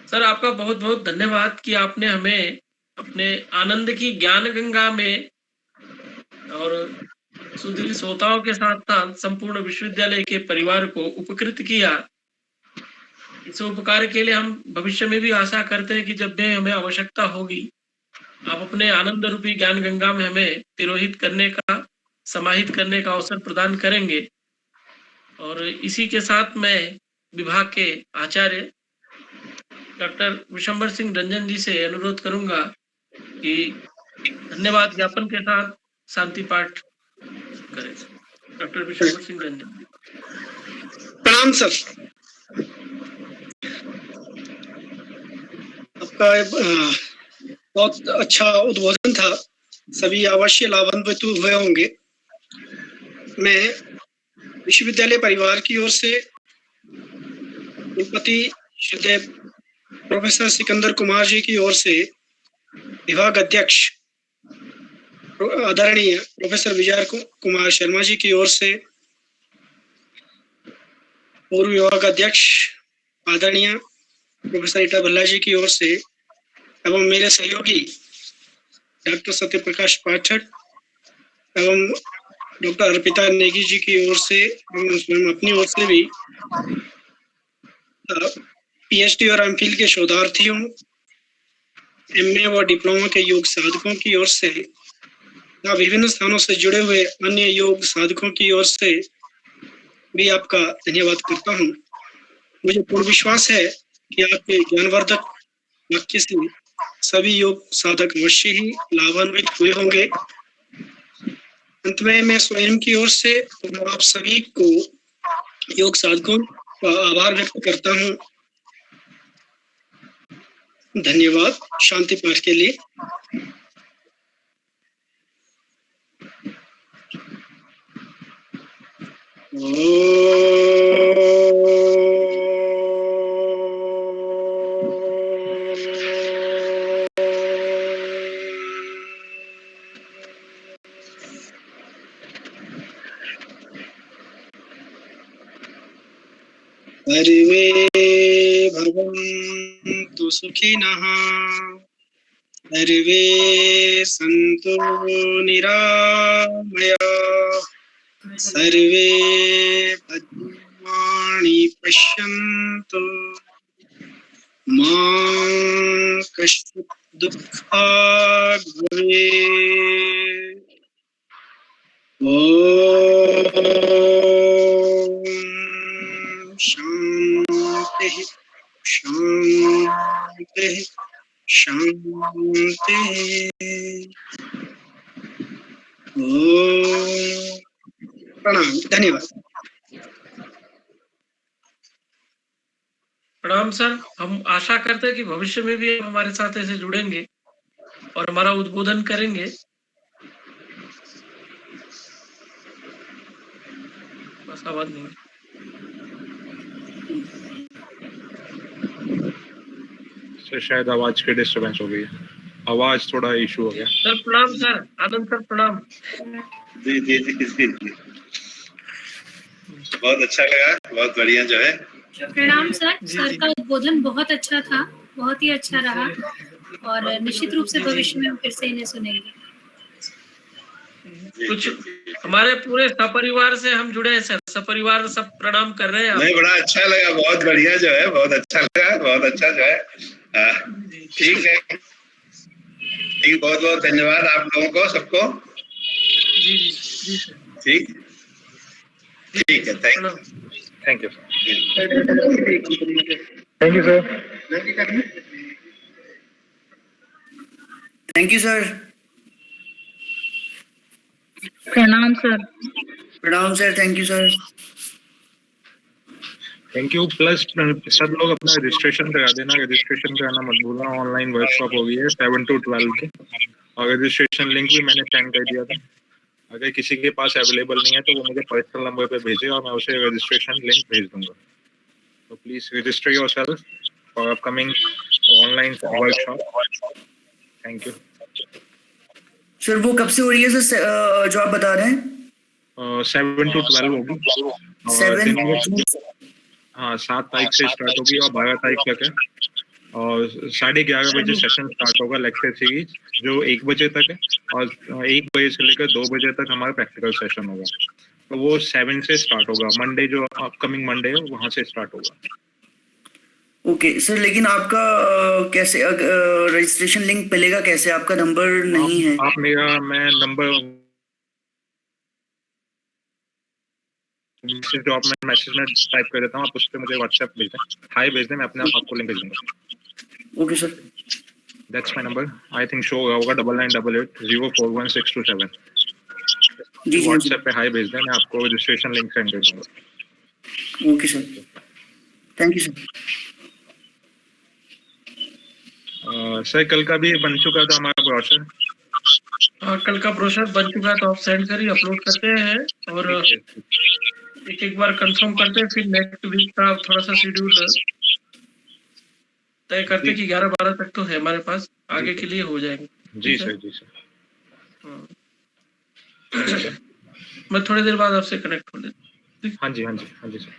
सर आपका बहुत बहुत धन्यवाद कि आपने हमें अपने आनंद की ज्ञान गंगा में और सुधीर श्रोताओं के साथ साथ संपूर्ण विश्वविद्यालय के परिवार को उपकृत किया। इस उपकार के लिए हम भविष्य में भी आशा करते हैं कि जब भी हमें आवश्यकता होगी आप अपने आनंद रूपी ज्ञान गंगा में हमें तिरोहित करने का, समाहित करने का अवसर प्रदान करेंगे। और इसी के साथ मैं विभाग के आचार्य डॉक्टर विशंबर सिंह रंजन जी से अनुरोध करूंगा कि धन्यवाद ज्ञापन के साथ शांति पाठ करें। डॉक्टर विशंबर सिंह रंजन। प्रणाम सर। आपका बहुत अच्छा उद्बोधन था, सभी अवश्य लाभान्वित हुए होंगे। मैं विश्वविद्यालय परिवार की ओर से कुलपति श्री प्रोफेसर सिकंदर कुमार जी की ओर से, विभाग अध्यक्ष आदरणीय प्रोफेसर विजय कुमार शर्मा जी की ओर से, पूर्व विभाग अध्यक्ष आदरणीय प्रोफेसर ईटा भल्ला जी की ओर से, एवं मेरे सहयोगी डॉक्टर सत्यप्रकाश पाठक एवं डॉक्टर अर्पिता नेगी जी की ओर से, हम अपनी ओर से भी पीएचडी और एमफिल के शोधार्थियों, एमए व डिप्लोमा के योग साधकों की ओर से, विभिन्न स्थानों से जुड़े हुए अन्य योग साधकों की ओर से भी आपका धन्यवाद करता हूं। मुझे पूर्ण विश्वास है कि आपके ज्ञानवर्धक वाक्य से सभी योग साधक अवश्य ही लाभान्वित हुए होंगे। अंत में मैं स्वयं की ओर से आप सभी को, योग साधकों का आभार व्यक्त करता हूं। धन्यवाद। शांति पाठ के लिए। सर्वे भवन्तु सुखिनः, सर्वे सन्तु निरामयाः, सर्वे भद्राणि पश्यन्तु, मा कश्चित् दुःखात् भवेत्। शांति शांति शांति। प्रणाम। धन्यवाद। प्रणाम सर। हम आशा करते हैं कि भविष्य में भी हमारे साथ ऐसे जुड़ेंगे और हमारा उद्बोधन करेंगे। बस आवाज नहीं। सर शायद आवाज की डिस्टर्बेंस हो गई है, आवाज थोड़ा इशू हो गया। सर प्रणाम सर। आनंद सर प्रणाम। जी जी जी जी, बहुत अच्छा लगा, बहुत बढ़िया जो है। प्रणाम सर। सर का उद्बोधन बहुत अच्छा था, बहुत ही अच्छा रहा और निश्चित रूप से भविष्य में हम फिर से इन्हें सुनेंगे। कुछ हमारे पूरे सपरिवार से हम जुड़े हैं सर, सपरिवार सब प्रणाम कर रहे हैं। नहीं, बड़ा अच्छा लगा, बहुत बढ़िया जो है, बहुत अच्छा लगा, बहुत अच्छा जो है। ठीक है, ठीक, बहुत बहुत धन्यवाद आप लोगों को, सबको। जी जी जी सर। ठीक ठीक है, thank you. Thank you thank you sir. Thank you sir. प्रणाम सर। प्रणाम sir. Thank you sir. Thank you. Plus सब लोग अपना रजिस्ट्रेशन करा देना, रजिस्ट्रेशन कराना मत भूलना। ऑनलाइन वर्कशॉप हो गई है 7 to 12 की, और रजिस्ट्रेशन लिंक भी मैंने सेंड कर दिया था। अगर किसी के पास अवेलेबल नहीं है तो वो मुझे पर्सनल नंबर पे भेजे और मैं उसे रजिस्ट्रेशन लिंक भेज दूंगा। तो please register yourself for upcoming online workshop. Thank you. Sir वो कब से हो रही है सर जो आप बता रहे हैं? 7 to 12 होगी। 7 तारीख से स्टार्ट होगी और 12 तारीख तक है। और 11:30 बजे सेशन स्टार्ट होगा लेक्चर सीरीज, जो 1 बजे तक है, और 1 बजे से लेकर 2 बजे तक हमारा प्रैक्टिकल सेशन होगा। तो वो 7 से स्टार्ट होगा, मंडे जो अपकमिंग मंडे है वहाँ से स्टार्ट होगा। ओके सर, लेकिन आपका कैसे रजिस्ट्रेशन लिंक मिलेगा कैसे? आपका नंबर नहीं है। आप मैं नंबर मैसेज में टाइप कर देता हूँ, आप उस पर मुझे व्हाट्सएप भेज दें, हाय भेज दें, मैं अपने आप आपको लिंक भेज दूंगा। Okay sir, that's my number, I think show होगा 9988041627। जी व्हाट्सएप पे हाय भेज दें, मैं आपको रजिस्ट्रेशन लिंक सेंड कर दूंगा। Okay sir, thank you sir. Sir कल का भी बन चुका था हमारा ब्रोशर। हाँ, कल का ब्रोशर बन चुका है, तो आप सेंड करिए, अपलोड करते हैं और एक बार कंफर्म करते हैं, फिर नेक्स्ट वीक का थोड़ा सा शेड्यूल तय करते कि 11-12 तक तो है हमारे पास, आगे के लिए हो जाएंगे। जी सर, जी सर। मैं थोड़ी देर बाद आपसे कनेक्ट हो लेता हूँ। हाँ जी सर।